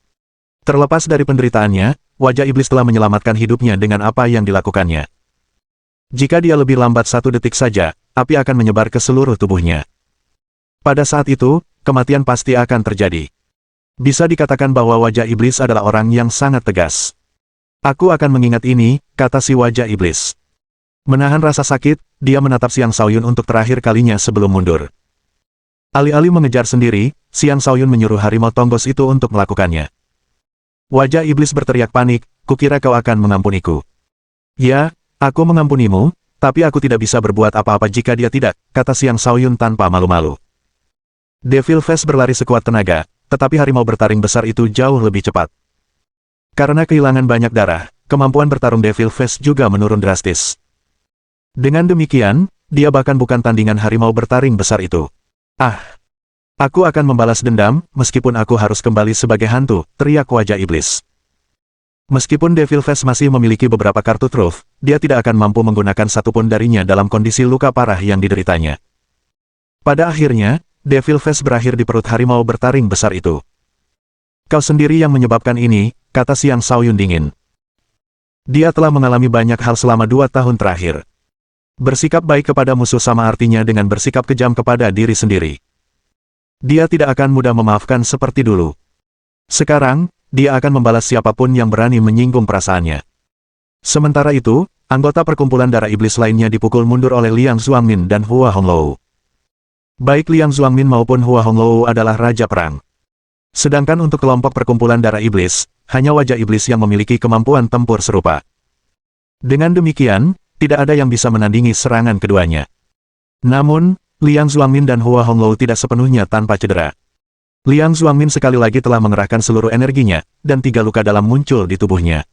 Terlepas dari penderitaannya, wajah iblis telah menyelamatkan hidupnya dengan apa yang dilakukannya. Jika dia lebih lambat 1 detik saja, api akan menyebar ke seluruh tubuhnya. Pada saat itu, kematian pasti akan terjadi. Bisa dikatakan bahwa wajah iblis adalah orang yang sangat tegas. "Aku akan mengingat ini," kata si wajah iblis. Menahan rasa sakit, dia menatap Xiang Shaoyun untuk terakhir kalinya sebelum mundur. Alih-alih mengejar sendiri, Xiang Shaoyun menyuruh harimau tonggos itu untuk melakukannya. Wajah iblis berteriak panik, kukira kau akan mengampuniku. Ya, aku mengampunimu, tapi aku tidak bisa berbuat apa-apa jika dia tidak, kata Xiang Shaoyun tanpa malu-malu. Devil Face berlari sekuat tenaga, tetapi harimau bertaring besar itu jauh lebih cepat. Karena kehilangan banyak darah, kemampuan bertarung Devil Face juga menurun drastis. Dengan demikian, dia bahkan bukan tandingan harimau bertaring besar itu. Ah! Aku akan membalas dendam, meskipun aku harus kembali sebagai hantu, teriak wajah iblis. Meskipun Devil Face masih memiliki beberapa kartu truth, dia tidak akan mampu menggunakan satupun darinya dalam kondisi luka parah yang dideritanya. Pada akhirnya, Devil Face berakhir di perut harimau bertaring besar itu. Kau sendiri yang menyebabkan ini, kata Xiang Shaoyun dingin. Dia telah mengalami banyak hal selama 2 tahun terakhir. Bersikap baik kepada musuh sama artinya dengan bersikap kejam kepada diri sendiri. Dia tidak akan mudah memaafkan seperti dulu. Sekarang, dia akan membalas siapapun yang berani menyinggung perasaannya. Sementara itu, anggota perkumpulan darah iblis lainnya dipukul mundur oleh Liang Zuangmin dan Hua Honglou. Baik Liang Zuangmin maupun Hua Honglou adalah raja perang. Sedangkan untuk kelompok perkumpulan darah iblis, hanya wajah iblis yang memiliki kemampuan tempur serupa. Dengan demikian, tidak ada yang bisa menandingi serangan keduanya. Namun, Liang Zuangmin dan Hua Honglou tidak sepenuhnya tanpa cedera. Liang Zuangmin sekali lagi telah mengerahkan seluruh energinya, dan 3 luka dalam muncul di tubuhnya.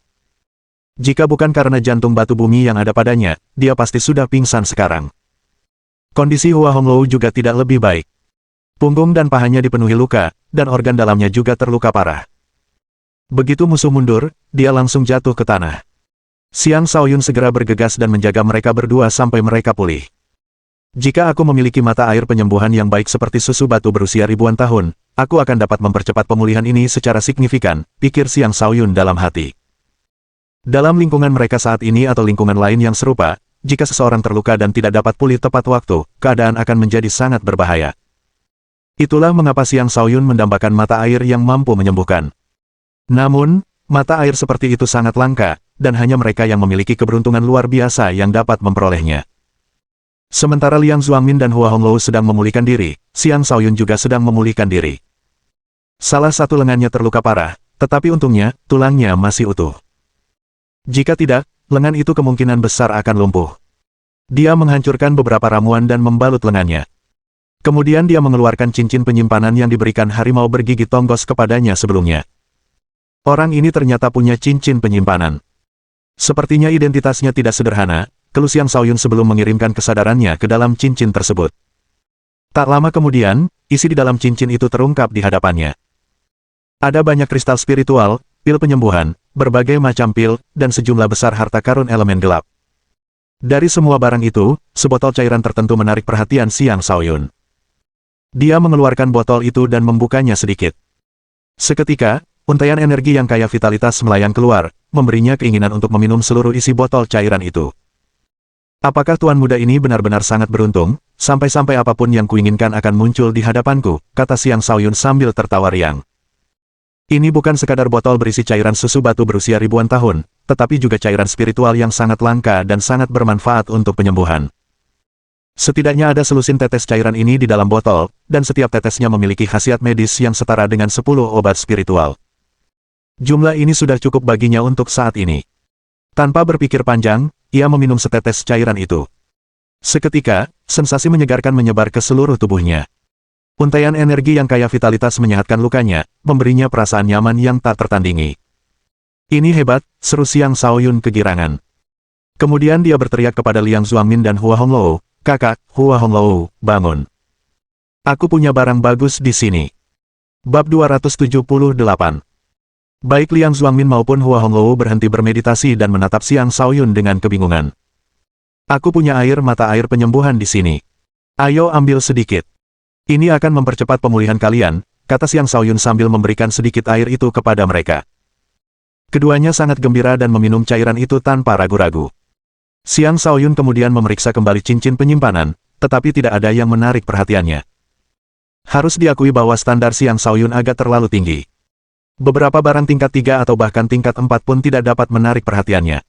Jika bukan karena jantung batu bumi yang ada padanya, dia pasti sudah pingsan sekarang. Kondisi Hua Honglou juga tidak lebih baik. Punggung dan pahanya dipenuhi luka, dan organ dalamnya juga terluka parah. Begitu musuh mundur, dia langsung jatuh ke tanah. Xiang Shaoyun segera bergegas dan menjaga mereka berdua sampai mereka pulih. Jika aku memiliki mata air penyembuhan yang baik seperti susu batu berusia ribuan tahun, aku akan dapat mempercepat pemulihan ini secara signifikan, pikir Xiang Shaoyun dalam hati. Dalam lingkungan mereka saat ini atau lingkungan lain yang serupa, jika seseorang terluka dan tidak dapat pulih tepat waktu, keadaan akan menjadi sangat berbahaya. Itulah mengapa Xiang Shaoyun mendambakan mata air yang mampu menyembuhkan. Namun, mata air seperti itu sangat langka, dan hanya mereka yang memiliki keberuntungan luar biasa yang dapat memperolehnya. Sementara Liang Zuangmin dan Hua Honglou sedang memulihkan diri, Xiang Shaoyun juga sedang memulihkan diri. Salah satu lengannya terluka parah, tetapi untungnya, tulangnya masih utuh. Jika tidak, lengan itu kemungkinan besar akan lumpuh. Dia menghancurkan beberapa ramuan dan membalut lengannya. Kemudian dia mengeluarkan cincin penyimpanan yang diberikan harimau bergigi tonggos kepadanya sebelumnya. Orang ini ternyata punya cincin penyimpanan. Sepertinya identitasnya tidak sederhana, keluh Xiang Shaoyun sebelum mengirimkan kesadarannya ke dalam cincin tersebut. Tak lama kemudian, isi di dalam cincin itu terungkap di hadapannya. Ada banyak kristal spiritual, pil penyembuhan, berbagai macam pil, dan sejumlah besar harta karun elemen gelap. Dari semua barang itu, sebotol cairan tertentu menarik perhatian Xiang Shaoyun. Dia mengeluarkan botol itu dan membukanya sedikit. Seketika, untaian energi yang kaya vitalitas melayang keluar, memberinya keinginan untuk meminum seluruh isi botol cairan itu. Apakah tuan muda ini benar-benar sangat beruntung, sampai-sampai apapun yang kuinginkan akan muncul di hadapanku, kata Xiang Shaoyun sambil tertawa riang. Ini bukan sekadar botol berisi cairan susu batu berusia ribuan tahun, tetapi juga cairan spiritual yang sangat langka dan sangat bermanfaat untuk penyembuhan. Setidaknya ada selusin tetes cairan ini di dalam botol, dan setiap tetesnya memiliki khasiat medis yang setara dengan 10 obat spiritual. Jumlah ini sudah cukup baginya untuk saat ini. Tanpa berpikir panjang, ia meminum setetes cairan itu. Seketika, sensasi menyegarkan menyebar ke seluruh tubuhnya. Untaian energi yang kaya vitalitas menyehatkan lukanya, memberinya perasaan nyaman yang tak tertandingi. Ini hebat, seru Xiang Shaoyun kegirangan. Kemudian dia berteriak kepada Liang Zuangmin dan Hua Honglou, "Kakak, Hua Honglou, bangun. Aku punya barang bagus di sini." Bab 278. Baik Liang Zuangmin maupun Hua Honglou berhenti bermeditasi dan menatap Xiang Shaoyun dengan kebingungan. "Aku punya mata air penyembuhan di sini. Ayo ambil sedikit. Ini akan mempercepat pemulihan kalian," kata Xiang Shaoyun sambil memberikan sedikit air itu kepada mereka. Keduanya sangat gembira dan meminum cairan itu tanpa ragu-ragu. Xiang Shaoyun kemudian memeriksa kembali cincin penyimpanan, tetapi tidak ada yang menarik perhatiannya. Harus diakui bahwa standar Xiang Shaoyun agak terlalu tinggi. Beberapa barang tingkat 3 atau bahkan tingkat 4 pun tidak dapat menarik perhatiannya.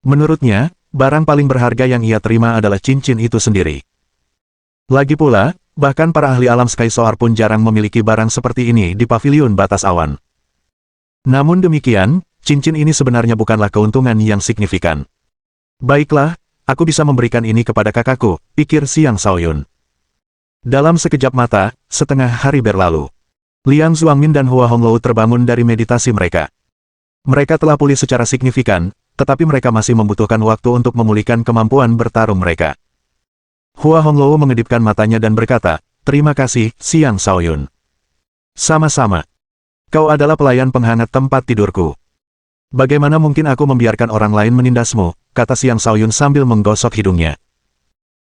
Menurutnya, barang paling berharga yang ia terima adalah cincin itu sendiri. Lagi pula, bahkan para ahli alam Sky Soar pun jarang memiliki barang seperti ini di paviliun batas awan. Namun demikian, cincin ini sebenarnya bukanlah keuntungan yang signifikan. Baiklah, aku bisa memberikan ini kepada kakakku, pikir Xiang Shaoyun. Dalam sekejap mata, setengah hari berlalu. Liang Zuangmin dan Hua Honglou terbangun dari meditasi mereka. Mereka telah pulih secara signifikan, tetapi mereka masih membutuhkan waktu untuk memulihkan kemampuan bertarung mereka. Hua Honglou mengedipkan matanya dan berkata, "Terima kasih, Xiang Shaoyun." "Sama-sama. Kau adalah pelayan penghangat tempat tidurku. Bagaimana mungkin aku membiarkan orang lain menindasmu?" kata Xiang Shaoyun sambil menggosok hidungnya.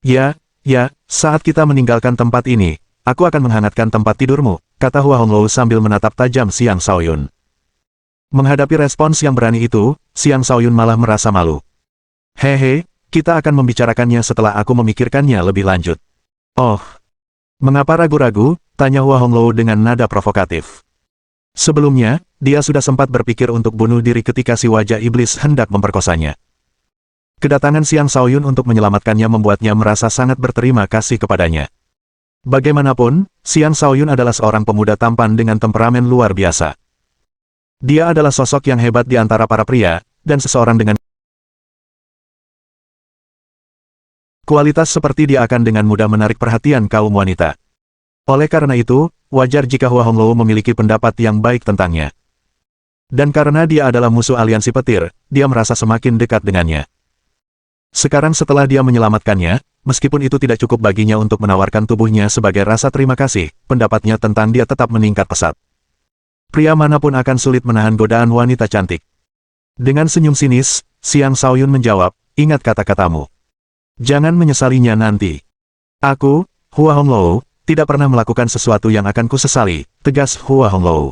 Ya, saat kita meninggalkan tempat ini, aku akan menghangatkan tempat tidurmu," kata Hua Honglou sambil menatap tajam Xiang Shaoyun. Menghadapi respons yang berani itu, Xiang Shaoyun malah merasa malu. "Hehe, kita akan membicarakannya setelah aku memikirkannya lebih lanjut." "Oh, mengapa ragu-ragu?" tanya Hua Honglou dengan nada provokatif. Sebelumnya, dia sudah sempat berpikir untuk bunuh diri ketika si wajah iblis hendak memperkosanya. Kedatangan Xiang Shaoyun untuk menyelamatkannya membuatnya merasa sangat berterima kasih kepadanya. Bagaimanapun, Xiang Shaoyun adalah seorang pemuda tampan dengan temperamen luar biasa. Dia adalah sosok yang hebat di antara para pria, dan seseorang dengan kualitas seperti dia akan dengan mudah menarik perhatian kaum wanita. Oleh karena itu, wajar jika Hua Honglou memiliki pendapat yang baik tentangnya. Dan karena dia adalah musuh aliansi petir, dia merasa semakin dekat dengannya. Sekarang setelah dia menyelamatkannya, meskipun itu tidak cukup baginya untuk menawarkan tubuhnya sebagai rasa terima kasih, pendapatnya tentang dia tetap meningkat pesat. Pria manapun akan sulit menahan godaan wanita cantik. Dengan senyum sinis, Xiang Shaoyun menjawab, "Ingat kata-katamu. Jangan menyesalinya nanti." "Aku, Hua Honglou, tidak pernah melakukan sesuatu yang akan kusesali," tegas Hua Honglou.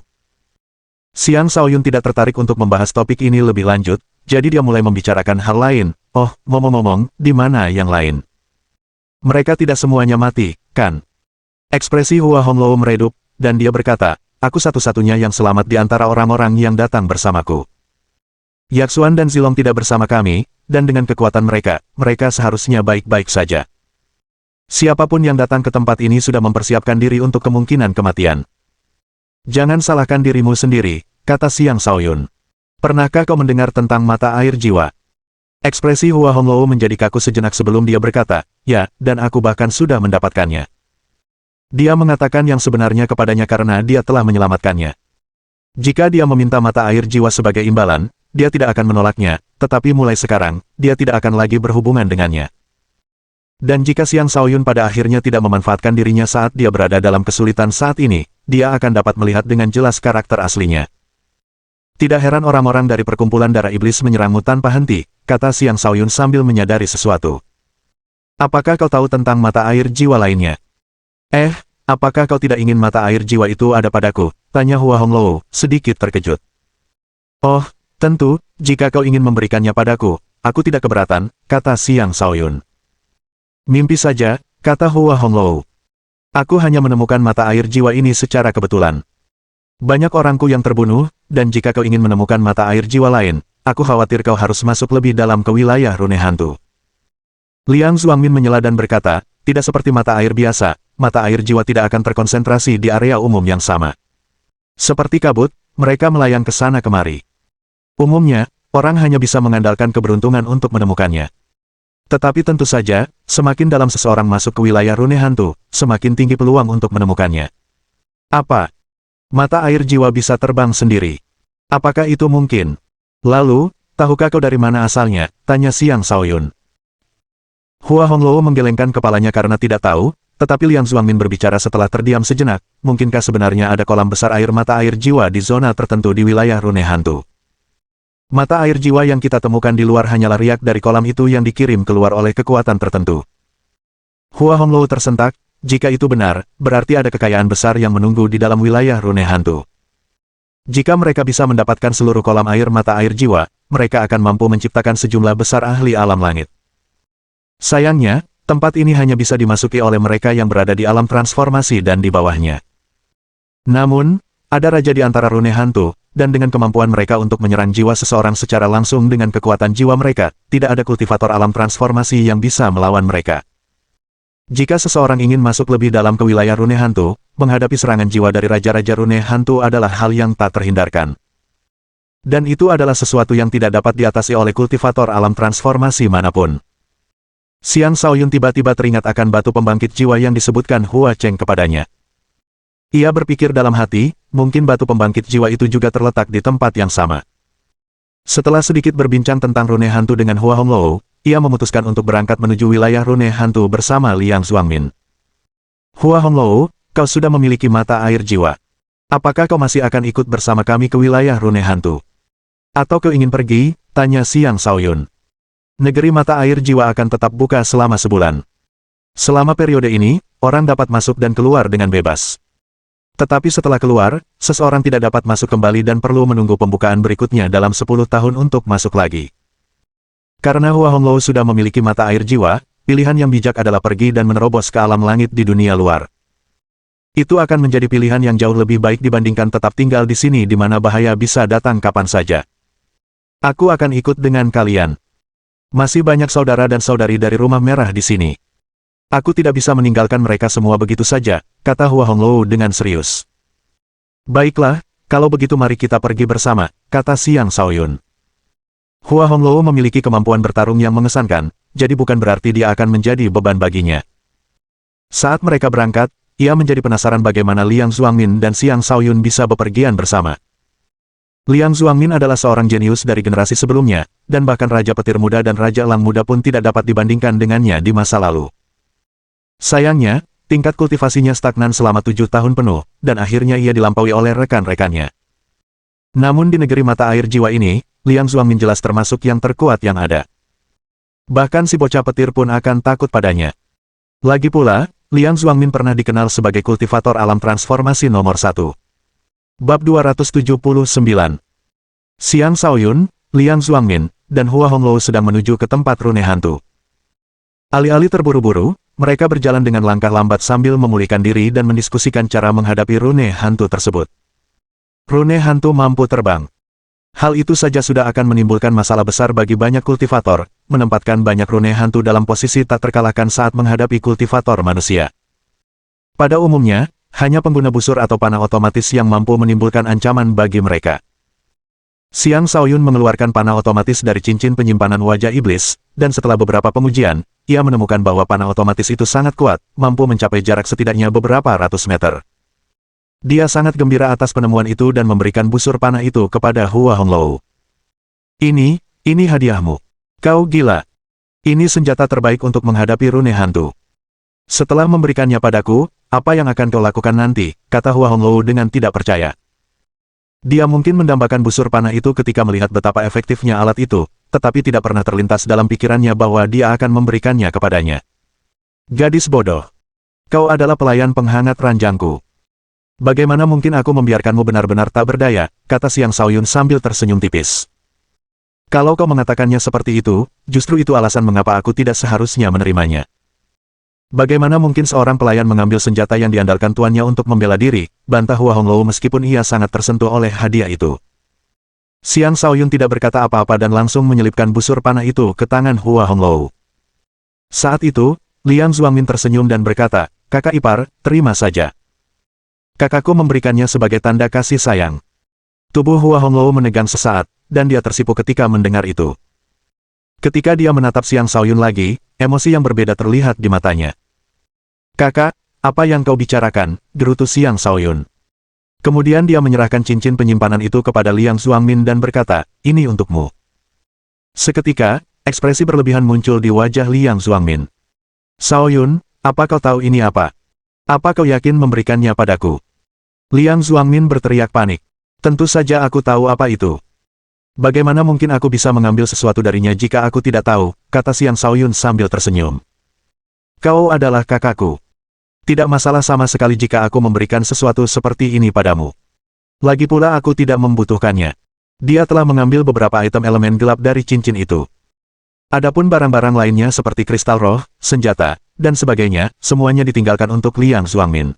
Xiang Shaoyun tidak tertarik untuk membahas topik ini lebih lanjut, jadi dia mulai membicarakan hal lain. "Oh, ngomong-ngomong, di mana yang lain? Mereka tidak semuanya mati, kan?" Ekspresi Hua Honglou meredup, dan dia berkata, "Aku satu-satunya yang selamat di antara orang-orang yang datang bersamaku. Yaxuan dan Zilong tidak bersama kami, dan dengan kekuatan mereka, mereka seharusnya baik-baik saja. Siapapun yang datang ke tempat ini sudah mempersiapkan diri untuk kemungkinan kematian." "Jangan salahkan dirimu sendiri," kata Xiang Shaoyun. "Pernahkah kau mendengar tentang mata air jiwa?" Ekspresi Hua Honglou menjadi kaku sejenak sebelum dia berkata, "Ya, dan aku bahkan sudah mendapatkannya." Dia mengatakan yang sebenarnya kepadanya karena dia telah menyelamatkannya. Jika dia meminta mata air jiwa sebagai imbalan, dia tidak akan menolaknya, tetapi mulai sekarang, dia tidak akan lagi berhubungan dengannya. Dan jika Xiang Shaoyun pada akhirnya tidak memanfaatkan dirinya saat dia berada dalam kesulitan saat ini, dia akan dapat melihat dengan jelas karakter aslinya. "Tidak heran orang-orang dari perkumpulan darah iblis menyerangmu tanpa henti," kata Xiang Shaoyun sambil menyadari sesuatu. "Apakah kau tahu tentang mata air jiwa lainnya?" Apakah kau tidak ingin mata air jiwa itu ada padaku?" tanya Hua Honglou, sedikit terkejut. "Oh, tentu, jika kau ingin memberikannya padaku, aku tidak keberatan," kata Xiang Shaoyun. "Mimpi saja," kata Hua Honglou. "Aku hanya menemukan mata air jiwa ini secara kebetulan. Banyak orangku yang terbunuh, dan jika kau ingin menemukan mata air jiwa lain, aku khawatir kau harus masuk lebih dalam ke wilayah rune hantu." Liang Zuangmin menyela dan berkata, "Tidak seperti mata air biasa, mata air jiwa tidak akan terkonsentrasi di area umum yang sama. Seperti kabut, mereka melayang ke sana kemari. Umumnya, orang hanya bisa mengandalkan keberuntungan untuk menemukannya. Tetapi tentu saja, semakin dalam seseorang masuk ke wilayah rune hantu, semakin tinggi peluang untuk menemukannya." "Apa? Mata air jiwa bisa terbang sendiri? Apakah itu mungkin? Lalu, tahukah kau dari mana asalnya?" tanya Xiang Shaoyun. Hua Honglou menggelengkan kepalanya karena tidak tahu, tetapi Liang Zuangmin berbicara setelah terdiam sejenak, "Mungkinkah sebenarnya ada kolam besar air mata air jiwa di zona tertentu di wilayah rune hantu? Mata air jiwa yang kita temukan di luar hanyalah riak dari kolam itu yang dikirim keluar oleh kekuatan tertentu." Hua Honglou tersentak, jika itu benar, berarti ada kekayaan besar yang menunggu di dalam wilayah rune hantu. Jika mereka bisa mendapatkan seluruh kolam air mata air jiwa, mereka akan mampu menciptakan sejumlah besar ahli alam langit. Sayangnya, tempat ini hanya bisa dimasuki oleh mereka yang berada di alam transformasi dan di bawahnya. Namun, ada raja di antara rune hantu, dan dengan kemampuan mereka untuk menyerang jiwa seseorang secara langsung dengan kekuatan jiwa mereka, tidak ada kultivator alam transformasi yang bisa melawan mereka. Jika seseorang ingin masuk lebih dalam ke wilayah rune hantu, menghadapi serangan jiwa dari raja-raja rune hantu adalah hal yang tak terhindarkan. Dan itu adalah sesuatu yang tidak dapat diatasi oleh kultivator alam transformasi manapun. Xiang Shaoyun tiba-tiba teringat akan batu pembangkit jiwa yang disebutkan Hua Cheng kepadanya. Ia berpikir dalam hati, mungkin batu pembangkit jiwa itu juga terletak di tempat yang sama. Setelah sedikit berbincang tentang rune hantu dengan Hua Honglou, ia memutuskan untuk berangkat menuju wilayah rune hantu bersama Liang Zuangmin. Hua Honglou, kau sudah memiliki mata air jiwa. Apakah kau masih akan ikut bersama kami ke wilayah rune hantu? Atau kau ingin pergi? Tanya Xiang Shaoyun. Negeri mata air jiwa akan tetap buka selama sebulan. Selama periode ini, orang dapat masuk dan keluar dengan bebas. Tetapi setelah keluar, seseorang tidak dapat masuk kembali dan perlu menunggu pembukaan berikutnya dalam 10 tahun untuk masuk lagi. Karena Hua Honglou sudah memiliki mata air jiwa, pilihan yang bijak adalah pergi dan menerobos ke alam langit di dunia luar. Itu akan menjadi pilihan yang jauh lebih baik dibandingkan tetap tinggal di sini di mana bahaya bisa datang kapan saja. Aku akan ikut dengan kalian. Masih banyak saudara dan saudari dari Rumah Merah di sini. Aku tidak bisa meninggalkan mereka semua begitu saja, kata Hua Honglou dengan serius. Baiklah, kalau begitu mari kita pergi bersama, kata Xiang Shaoyun. Hua Honglou memiliki kemampuan bertarung yang mengesankan, jadi bukan berarti dia akan menjadi beban baginya. Saat mereka berangkat, ia menjadi penasaran bagaimana Liang Zuangmin dan Xiang Shaoyun bisa bepergian bersama. Liang Zuangmin adalah seorang jenius dari generasi sebelumnya, dan bahkan Raja Petir Muda dan Raja Elang Muda pun tidak dapat dibandingkan dengannya di masa lalu. Sayangnya, tingkat kultivasinya stagnan selama 7 tahun penuh, dan akhirnya ia dilampaui oleh rekan-rekannya. Namun di negeri mata air jiwa ini, Liang Zuangmin jelas termasuk yang terkuat yang ada. Bahkan si bocah petir pun akan takut padanya. Lagi pula, Liang Zuangmin pernah dikenal sebagai kultivator alam transformasi nomor 1. Bab 279. Xiang Shaoyun, Liang Zuangmin, dan Hua Honglou sedang menuju ke tempat rune hantu. Alih-alih terburu-buru, mereka berjalan dengan langkah lambat sambil memulihkan diri dan mendiskusikan cara menghadapi rune hantu tersebut. Rune hantu mampu terbang. Hal itu saja sudah akan menimbulkan masalah besar bagi banyak kultivator, menempatkan banyak rune hantu dalam posisi tak terkalahkan saat menghadapi kultivator manusia. Pada umumnya, hanya pengguna busur atau panah otomatis yang mampu menimbulkan ancaman bagi mereka. Xiang Shaoyun mengeluarkan panah otomatis dari cincin penyimpanan wajah iblis, dan setelah beberapa pengujian, ia menemukan bahwa panah otomatis itu sangat kuat, mampu mencapai jarak setidaknya beberapa ratus meter. Dia sangat gembira atas penemuan itu dan memberikan busur panah itu kepada Hua Honglou. Ini hadiahmu. Kau gila. Ini senjata terbaik untuk menghadapi rune hantu. Setelah memberikannya padaku, apa yang akan kau lakukan nanti, kata Hua Honglou dengan tidak percaya. Dia mungkin mendambakan busur panah itu ketika melihat betapa efektifnya alat itu, tetapi tidak pernah terlintas dalam pikirannya bahwa dia akan memberikannya kepadanya. Gadis bodoh. Kau adalah pelayan penghangat ranjangku. Bagaimana mungkin aku membiarkanmu benar-benar tak berdaya, kata Xiang Shaoyun sambil tersenyum tipis. Kalau kau mengatakannya seperti itu, justru itu alasan mengapa aku tidak seharusnya menerimanya. Bagaimana mungkin seorang pelayan mengambil senjata yang diandalkan tuannya untuk membela diri, bantah Hua Honglou meskipun ia sangat tersentuh oleh hadiah itu. Xiang Shaoyun tidak berkata apa-apa dan langsung menyelipkan busur panah itu ke tangan Hua Honglou. Saat itu, Liang Zuangmin tersenyum dan berkata, kakak ipar, terima saja. Kakakku memberikannya sebagai tanda kasih sayang. Tubuh Hua Honglou menegang sesaat, dan dia tersipu ketika mendengar itu. Ketika dia menatap Xiang Shaoyun lagi, emosi yang berbeda terlihat di matanya. Kakak, apa yang kau bicarakan, gerutu Xiang Shaoyun. Kemudian dia menyerahkan cincin penyimpanan itu kepada Liang Zuangmin dan berkata, ini untukmu. Seketika, ekspresi berlebihan muncul di wajah Liang Zuangmin. Shaoyun, apa kau tahu ini apa? Apa kau yakin memberikannya padaku? Liang Zuangmin berteriak panik. Tentu saja aku tahu apa itu. Bagaimana mungkin aku bisa mengambil sesuatu darinya jika aku tidak tahu, kata Xiang Shaoyun sambil tersenyum. Kau adalah kakakku. Tidak masalah sama sekali jika aku memberikan sesuatu seperti ini padamu. Lagi pula aku tidak membutuhkannya. Dia telah mengambil beberapa item elemen gelap dari cincin itu. Adapun barang-barang lainnya seperti kristal roh, senjata, dan sebagainya, semuanya ditinggalkan untuk Liang Zuangmin.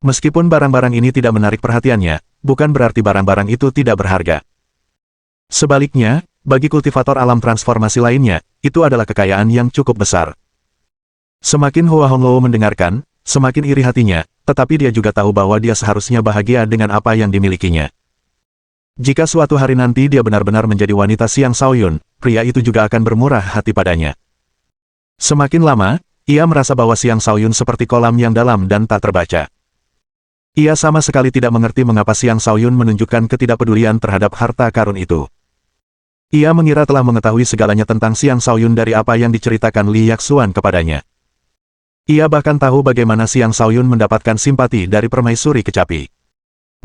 Meskipun barang-barang ini tidak menarik perhatiannya, bukan berarti barang-barang itu tidak berharga. Sebaliknya, bagi kultivator alam transformasi lainnya, itu adalah kekayaan yang cukup besar. Semakin Hua Honglou mendengarkan, semakin iri hatinya, tetapi dia juga tahu bahwa dia seharusnya bahagia dengan apa yang dimilikinya. Jika suatu hari nanti dia benar-benar menjadi wanita Xiang Shaoyun, pria itu juga akan bermurah hati padanya. Semakin lama, ia merasa bahwa Xiang Shaoyun seperti kolam yang dalam dan tak terbaca. Ia sama sekali tidak mengerti mengapa Xiang Shaoyun menunjukkan ketidakpedulian terhadap harta karun itu. Ia mengira telah mengetahui segalanya tentang Xiang Shaoyun dari apa yang diceritakan Li Yaxuan kepadanya. Ia bahkan tahu bagaimana Xiang Shaoyun mendapatkan simpati dari permaisuri kecapi.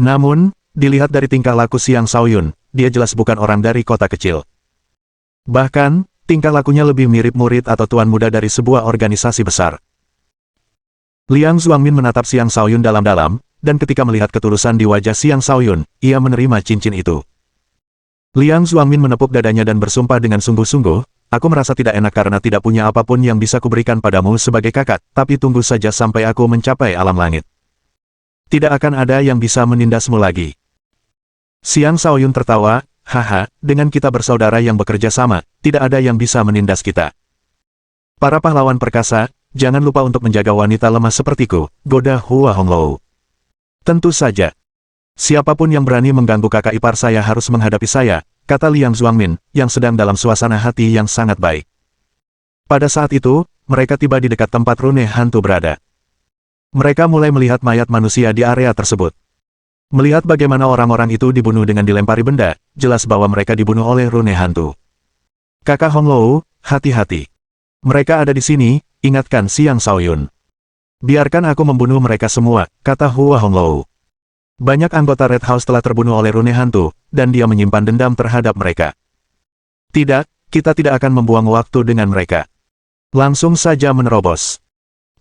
Namun, dilihat dari tingkah laku Xiang Shaoyun, dia jelas bukan orang dari kota kecil. Bahkan, tingkah lakunya lebih mirip murid atau tuan muda dari sebuah organisasi besar. Liang Zuangmin menatap Xiang Shaoyun dalam-dalam, dan ketika melihat ketulusan di wajah Xiang Shaoyun, ia menerima cincin itu. Liang Zuangmin menepuk dadanya dan bersumpah dengan sungguh-sungguh, aku merasa tidak enak karena tidak punya apapun yang bisa kuberikan padamu sebagai kakak, tapi tunggu saja sampai aku mencapai alam langit. Tidak akan ada yang bisa menindasmu lagi. Xiang Shaoyun tertawa, haha, dengan kita bersaudara yang bekerja sama, tidak ada yang bisa menindas kita. Para pahlawan perkasa, jangan lupa untuk menjaga wanita lemah sepertiku, goda Hua Honglou. Tentu saja. Siapapun yang berani mengganggu kakak ipar saya harus menghadapi saya, kata Liang Zuangmin, yang sedang dalam suasana hati yang sangat baik. Pada saat itu, mereka tiba di dekat tempat rune hantu berada. Mereka mulai melihat mayat manusia di area tersebut. Melihat bagaimana orang-orang itu dibunuh dengan dilempari benda, jelas bahwa mereka dibunuh oleh rune hantu. Kakak Honglou, hati-hati. Mereka ada di sini, ingatkan Xiang Shaoyun. Biarkan aku membunuh mereka semua, kata Hua Honglou. Banyak anggota Red House telah terbunuh oleh rune hantu, dan dia menyimpan dendam terhadap mereka. Tidak, kita tidak akan membuang waktu dengan mereka. Langsung saja menerobos.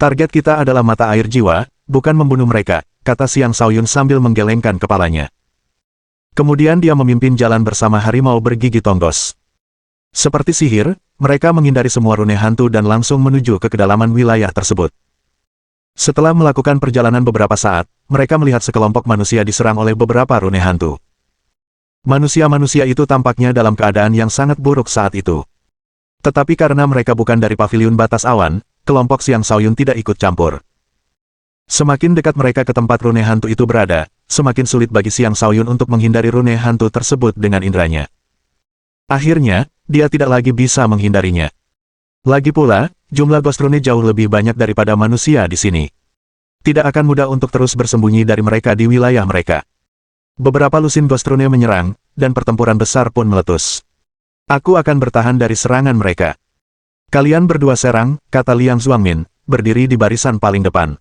Target kita adalah mata air jiwa, bukan membunuh mereka, kata Xiang Shaoyun sambil menggelengkan kepalanya. Kemudian dia memimpin jalan bersama harimau bergigi tonggos. Seperti sihir, mereka menghindari semua rune hantu dan langsung menuju ke kedalaman wilayah tersebut. Setelah melakukan perjalanan beberapa saat, mereka melihat sekelompok manusia diserang oleh beberapa rune hantu. Manusia-manusia itu tampaknya dalam keadaan yang sangat buruk saat itu. Tetapi karena mereka bukan dari paviliun batas awan, kelompok Xiang Shaoyun tidak ikut campur. Semakin dekat mereka ke tempat rune hantu itu berada, semakin sulit bagi Xiang Shaoyun untuk menghindari rune hantu tersebut dengan indranya. Akhirnya, dia tidak lagi bisa menghindarinya. Lagi pula, jumlah ghost rune jauh lebih banyak daripada manusia di sini. Tidak akan mudah untuk terus bersembunyi dari mereka di wilayah mereka. Beberapa lusin ghost rune menyerang, dan pertempuran besar pun meletus. Aku akan bertahan dari serangan mereka. Kalian berdua serang, kata Liang Zuangmin, berdiri di barisan paling depan.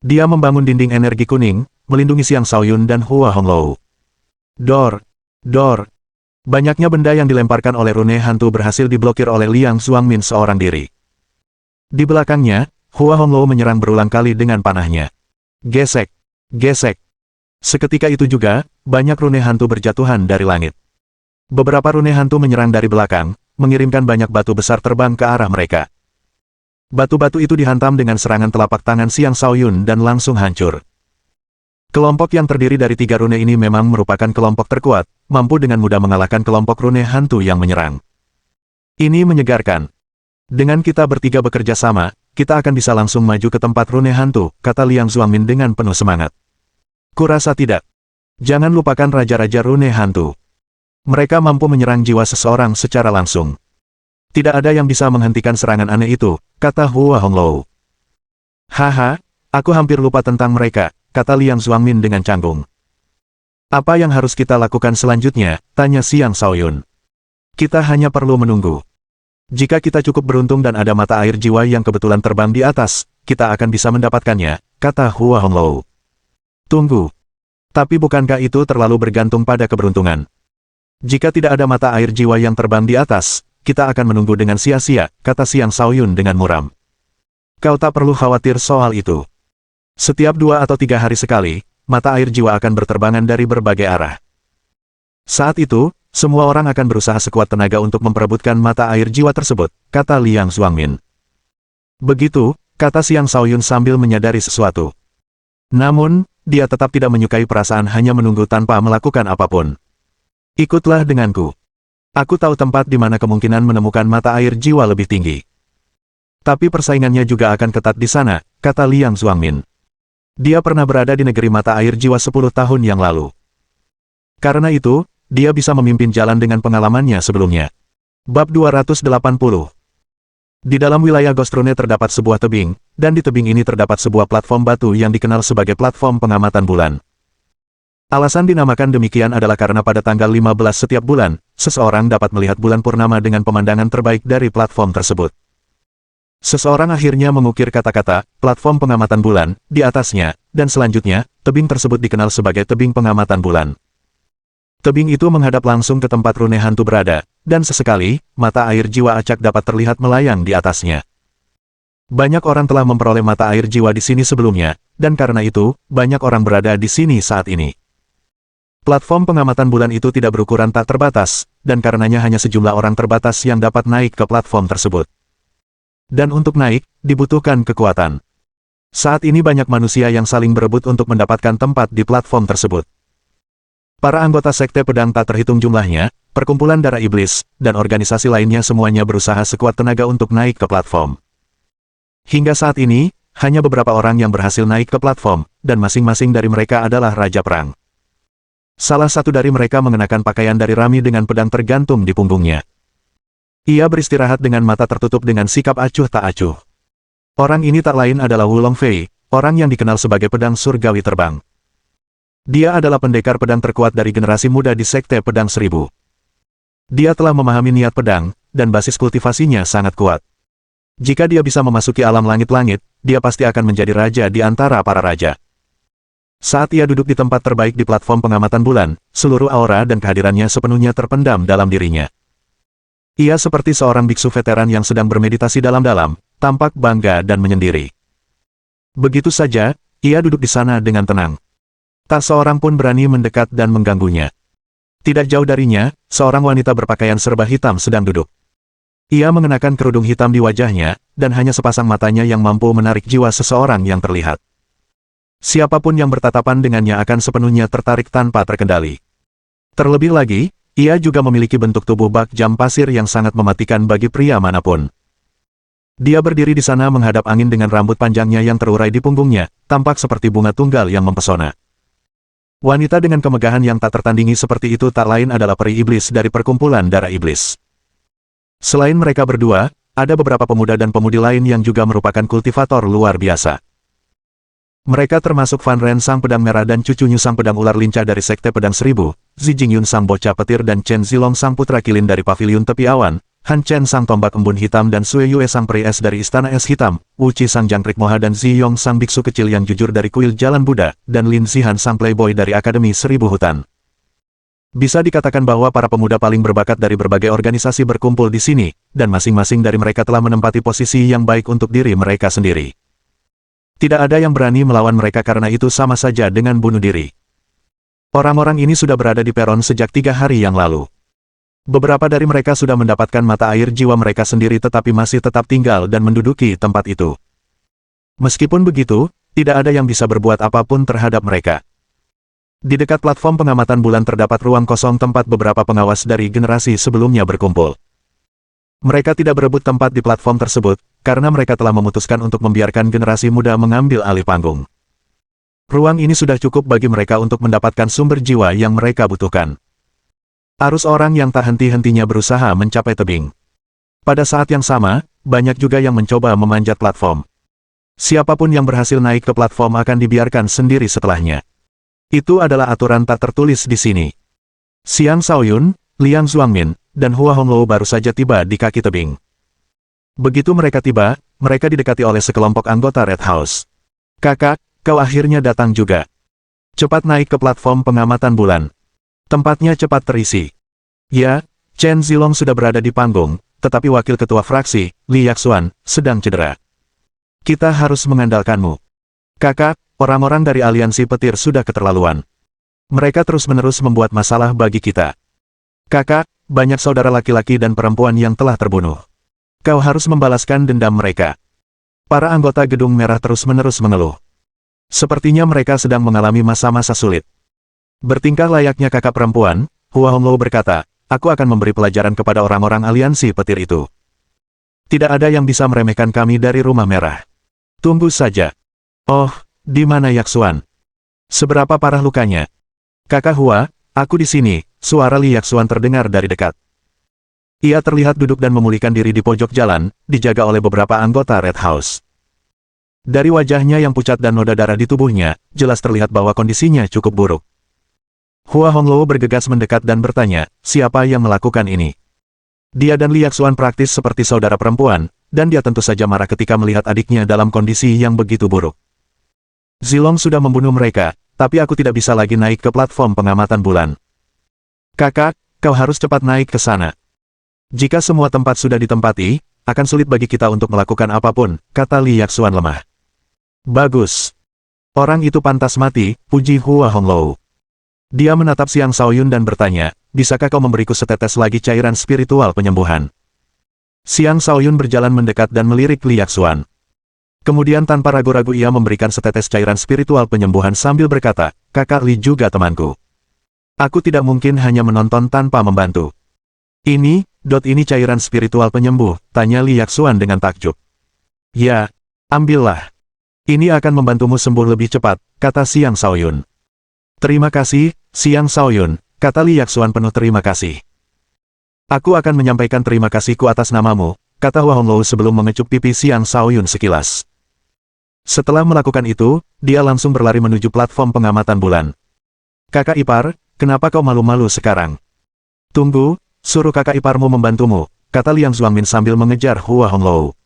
Dia membangun dinding energi kuning, melindungi Xiang Shaoyun dan Hua Honglou. Dor! Dor! Banyaknya benda yang dilemparkan oleh rune hantu berhasil diblokir oleh Liang Zuangmin seorang diri. Di belakangnya, Hua Honglou menyerang berulang kali dengan panahnya. Gesek! Gesek! Seketika itu juga, banyak rune hantu berjatuhan dari langit. Beberapa rune hantu menyerang dari belakang, mengirimkan banyak batu besar terbang ke arah mereka. Batu-batu itu dihantam dengan serangan telapak tangan Xiang Shaoyun dan langsung hancur. Kelompok yang terdiri dari 3 rune ini memang merupakan kelompok terkuat, mampu dengan mudah mengalahkan kelompok rune hantu yang menyerang. Ini menyegarkan. Dengan kita bertiga bekerja sama, kita akan bisa langsung maju ke tempat rune hantu, kata Liang Zuangmin dengan penuh semangat. Kurasa tidak. Jangan lupakan raja-raja rune hantu. Mereka mampu menyerang jiwa seseorang secara langsung. Tidak ada yang bisa menghentikan serangan aneh itu, kata Hua Honglou. Haha, aku hampir lupa tentang mereka, kata Liang Zuangmin dengan canggung. Apa yang harus kita lakukan selanjutnya, tanya Xiang Shaoyun. Kita hanya perlu menunggu. Jika kita cukup beruntung dan ada mata air jiwa yang kebetulan terbang di atas, kita akan bisa mendapatkannya, kata Hua Honglou. Tunggu. Tapi bukankah itu terlalu bergantung pada keberuntungan? Jika tidak ada mata air jiwa yang terbang di atas, kita akan menunggu dengan sia-sia, kata Xiang Shaoyun dengan muram. Kau tak perlu khawatir soal itu. Setiap 2 atau 3 hari sekali, mata air jiwa akan berterbangan dari berbagai arah. Saat itu, semua orang akan berusaha sekuat tenaga untuk memperebutkan mata air jiwa tersebut, kata Liang Zuangmin. Begitu, kata Xiang Shaoyun sambil menyadari sesuatu. Namun, dia tetap tidak menyukai perasaan hanya menunggu tanpa melakukan apapun. Ikutlah denganku. Aku tahu tempat di mana kemungkinan menemukan mata air jiwa lebih tinggi. Tapi persaingannya juga akan ketat di sana, kata Liang Zuangmin. Dia pernah berada di negeri mata air jiwa 10 tahun yang lalu. Karena itu, dia bisa memimpin jalan dengan pengalamannya sebelumnya. Bab 280. Di dalam wilayah Gostrone terdapat sebuah tebing, dan di tebing ini terdapat sebuah platform batu yang dikenal sebagai platform pengamatan bulan. Alasan dinamakan demikian adalah karena pada tanggal 15 setiap bulan, seseorang dapat melihat bulan purnama dengan pemandangan terbaik dari platform tersebut. Seseorang akhirnya mengukir kata-kata, platform pengamatan bulan, di atasnya, dan selanjutnya, tebing tersebut dikenal sebagai tebing pengamatan bulan. Tebing itu menghadap langsung ke tempat rune hantu berada, dan sesekali, mata air jiwa acak dapat terlihat melayang di atasnya. Banyak orang telah memperoleh mata air jiwa di sini sebelumnya, dan karena itu, banyak orang berada di sini saat ini. Platform pengamatan bulan itu tidak berukuran tak terbatas, dan karenanya hanya sejumlah orang terbatas yang dapat naik ke platform tersebut. Dan untuk naik, dibutuhkan kekuatan. Saat ini banyak manusia yang saling berebut untuk mendapatkan tempat di platform tersebut. Para anggota sekte pedang tak terhitung jumlahnya, perkumpulan darah iblis, dan organisasi lainnya semuanya berusaha sekuat tenaga untuk naik ke platform. Hingga saat ini, hanya beberapa orang yang berhasil naik ke platform, dan masing-masing dari mereka adalah Raja Perang. Salah satu dari mereka mengenakan pakaian dari rami dengan pedang tergantung di punggungnya. Ia beristirahat dengan mata tertutup dengan sikap acuh tak acuh. Orang ini tak lain adalah Wulong Fei, orang yang dikenal sebagai pedang surgawi terbang. Dia adalah pendekar pedang terkuat dari generasi muda di Sekte Pedang Seribu. Dia telah memahami niat pedang, dan basis kultivasinya sangat kuat. Jika dia bisa memasuki alam langit-langit, dia pasti akan menjadi raja di antara para raja. Saat ia duduk di tempat terbaik di platform pengamatan bulan, seluruh aura dan kehadirannya sepenuhnya terpendam dalam dirinya. Ia seperti seorang biksu veteran yang sedang bermeditasi dalam-dalam, tampak bangga dan menyendiri. Begitu saja, ia duduk di sana dengan tenang. Tak seorang pun berani mendekat dan mengganggunya. Tidak jauh darinya, seorang wanita berpakaian serba hitam sedang duduk. Ia mengenakan kerudung hitam di wajahnya, dan hanya sepasang matanya yang mampu menarik jiwa seseorang yang terlihat. Siapapun yang bertatapan dengannya akan sepenuhnya tertarik tanpa terkendali. Terlebih lagi, ia juga memiliki bentuk tubuh bak jam pasir yang sangat mematikan bagi pria manapun. Dia berdiri di sana menghadap angin dengan rambut panjangnya yang terurai di punggungnya, tampak seperti bunga tunggal yang mempesona. Wanita dengan kemegahan yang tak tertandingi seperti itu tak lain adalah peri iblis dari perkumpulan darah iblis. Selain mereka berdua, ada beberapa pemuda dan pemudi lain yang juga merupakan kultivator luar biasa. Mereka termasuk Fan Ren sang pedang merah dan cucunya sang pedang ular lincah dari Sekte Pedang Seribu, Zi Jingyun sang bocah petir dan Chen Zilong sang putra kilin dari Paviliun Tepi Awan, Han Chen sang tombak embun hitam dan Sue Yue sang peri es dari Istana Es Hitam, Wu Qi sang jangkrik moha dan Zi Yong sang biksu kecil yang jujur dari kuil Jalan Buddha, dan Lin Zihan sang playboy dari Akademi Seribu Hutan. Bisa dikatakan bahwa para pemuda paling berbakat dari berbagai organisasi berkumpul di sini, dan masing-masing dari mereka telah menempati posisi yang baik untuk diri mereka sendiri. Tidak ada yang berani melawan mereka karena itu sama saja dengan bunuh diri. Orang-orang ini sudah berada di peron sejak 3 hari yang lalu. Beberapa dari mereka sudah mendapatkan mata air jiwa mereka sendiri tetapi masih tetap tinggal dan menduduki tempat itu. Meskipun begitu, tidak ada yang bisa berbuat apapun terhadap mereka. Di dekat platform pengamatan bulan terdapat ruang kosong tempat beberapa pengawas dari generasi sebelumnya berkumpul. Mereka tidak berebut tempat di platform tersebut, karena mereka telah memutuskan untuk membiarkan generasi muda mengambil alih panggung. Ruang ini sudah cukup bagi mereka untuk mendapatkan sumber jiwa yang mereka butuhkan. Arus orang yang tak henti-hentinya berusaha mencapai tebing. Pada saat yang sama, banyak juga yang mencoba memanjat platform. Siapapun yang berhasil naik ke platform akan dibiarkan sendiri setelahnya. Itu adalah aturan tak tertulis di sini. Xiang Shaoyun, Liang Zuangmin, dan Hua Hongluo baru saja tiba di kaki tebing. Begitu mereka tiba, mereka didekati oleh sekelompok anggota Red House. Kakak, kau akhirnya datang juga. Cepat naik ke platform pengamatan bulan. Tempatnya cepat terisi. Ya, Chen Zilong sudah berada di panggung, tetapi wakil ketua fraksi, Li Yaxuan, sedang cedera. Kita harus mengandalkanmu. Kakak, orang-orang dari aliansi petir sudah keterlaluan. Mereka terus-menerus membuat masalah bagi kita. Kakak, banyak saudara laki-laki dan perempuan yang telah terbunuh. Kau harus membalaskan dendam mereka. Para anggota Gedung Merah terus-menerus mengeluh. Sepertinya mereka sedang mengalami masa-masa sulit. Bertingkah layaknya kakak perempuan, Hua Hongluo berkata, aku akan memberi pelajaran kepada orang-orang aliansi petir itu. Tidak ada yang bisa meremehkan kami dari Rumah Merah. Tunggu saja. Oh, di mana Yaxuan? Seberapa parah lukanya? Kakak Hua, Aku di sini, suara Li Yaxuan terdengar dari dekat. Ia terlihat duduk dan memulihkan diri di pojok jalan, dijaga oleh beberapa anggota Red House. Dari wajahnya yang pucat dan noda darah di tubuhnya, jelas terlihat bahwa kondisinya cukup buruk. Hua Hongluo bergegas mendekat dan bertanya, siapa yang melakukan ini? Dia dan Li Yaxuan praktis seperti saudara perempuan, dan dia tentu saja marah ketika melihat adiknya dalam kondisi yang begitu buruk. Zilong sudah membunuh mereka, tapi aku tidak bisa lagi naik ke platform pengamatan bulan. Kakak, kau harus cepat naik ke sana. Jika semua tempat sudah ditempati, akan sulit bagi kita untuk melakukan apapun, kata Li Yaxuan lemah. Bagus. Orang itu pantas mati, puji Hua Hongluo. Dia menatap Xiang Shaoyun dan bertanya, bisakah kau memberiku setetes lagi cairan spiritual penyembuhan? Xiang Shaoyun berjalan mendekat dan melirik Li Yaxuan. Kemudian tanpa ragu-ragu ia memberikan setetes cairan spiritual penyembuhan sambil berkata, kakak Li juga temanku. Aku tidak mungkin hanya menonton tanpa membantu. Ini cairan spiritual penyembuh, tanya Li Yaxuan dengan takjub. Ya, ambillah. Ini akan membantumu sembuh lebih cepat, kata Xiang Shaoyun. Terima kasih, Xiang Shaoyun, kata Li Yaxuan penuh terima kasih. Aku akan menyampaikan terima kasihku atas namamu, kata Hua Hongluo sebelum mengecup pipi Xiang Shaoyun sekilas. Setelah melakukan itu, dia langsung berlari menuju platform pengamatan bulan. Kakak ipar, kenapa kau malu-malu sekarang? Tunggu, suruh kakak iparmu membantumu, kata Liang Zuangmin sambil mengejar Hua Hongluo.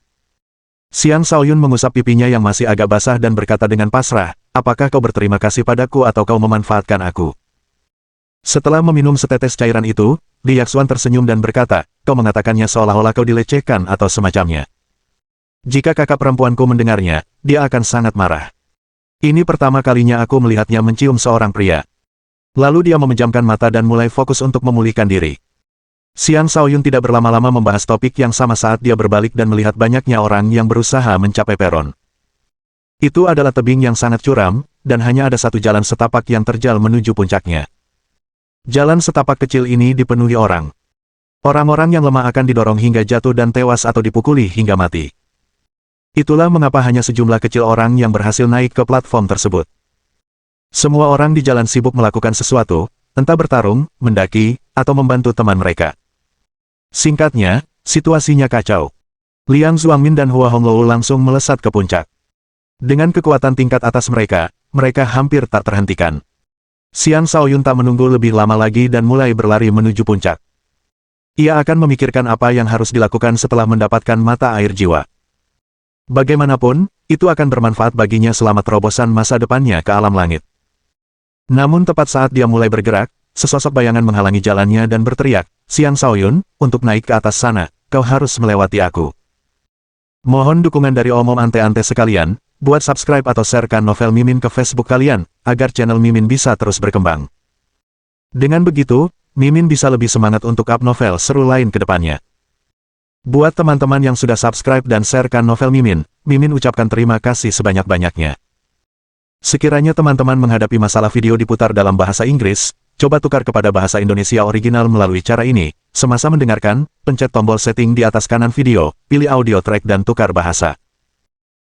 Xiang Shaoyun mengusap pipinya yang masih agak basah dan berkata dengan pasrah, apakah kau berterima kasih padaku atau kau memanfaatkan aku? Setelah meminum setetes cairan itu, Li Yaxuan tersenyum dan berkata, kau mengatakannya seolah-olah kau dilecehkan atau semacamnya. Jika kakak perempuanku mendengarnya, dia akan sangat marah. Ini pertama kalinya aku melihatnya mencium seorang pria. Lalu dia memejamkan mata dan mulai fokus untuk memulihkan diri. Xiang Shaoyun tidak berlama-lama membahas topik yang sama saat dia berbalik dan melihat banyaknya orang yang berusaha mencapai peron. Itu adalah tebing yang sangat curam, dan hanya ada satu jalan setapak yang terjal menuju puncaknya. Jalan setapak kecil ini dipenuhi orang. Orang-orang yang lemah akan didorong hingga jatuh dan tewas atau dipukuli hingga mati. Itulah mengapa hanya sejumlah kecil orang yang berhasil naik ke platform tersebut. Semua orang di jalan sibuk melakukan sesuatu, entah bertarung, mendaki, atau membantu teman mereka. Singkatnya, situasinya kacau. Liang Zuangmin dan Hua Hongluo langsung melesat ke puncak. Dengan kekuatan tingkat atas mereka, mereka hampir tak terhentikan. Xiang Shaoyun tak menunggu lebih lama lagi dan mulai berlari menuju puncak. Ia akan memikirkan apa yang harus dilakukan setelah mendapatkan mata air jiwa. Bagaimanapun, itu akan bermanfaat baginya selama terobosan masa depannya ke alam langit. Namun tepat saat dia mulai bergerak, sesosok bayangan menghalangi jalannya dan berteriak, Xiang Shaoyun, untuk naik ke atas sana, kau harus melewati aku. Mohon dukungan dari omom ante-ante sekalian, buat subscribe atau sharekan novel Mimin ke Facebook kalian, agar channel Mimin bisa terus berkembang. Dengan begitu, Mimin bisa lebih semangat untuk up novel seru lain ke depannya. Buat teman-teman yang sudah subscribe dan sharekan novel Mimin, Mimin ucapkan terima kasih sebanyak-banyaknya. Sekiranya teman-teman menghadapi masalah video diputar dalam bahasa Inggris, coba tukar kepada bahasa Indonesia original melalui cara ini. Semasa mendengarkan, pencet tombol setting di atas kanan video, pilih audio track dan tukar bahasa.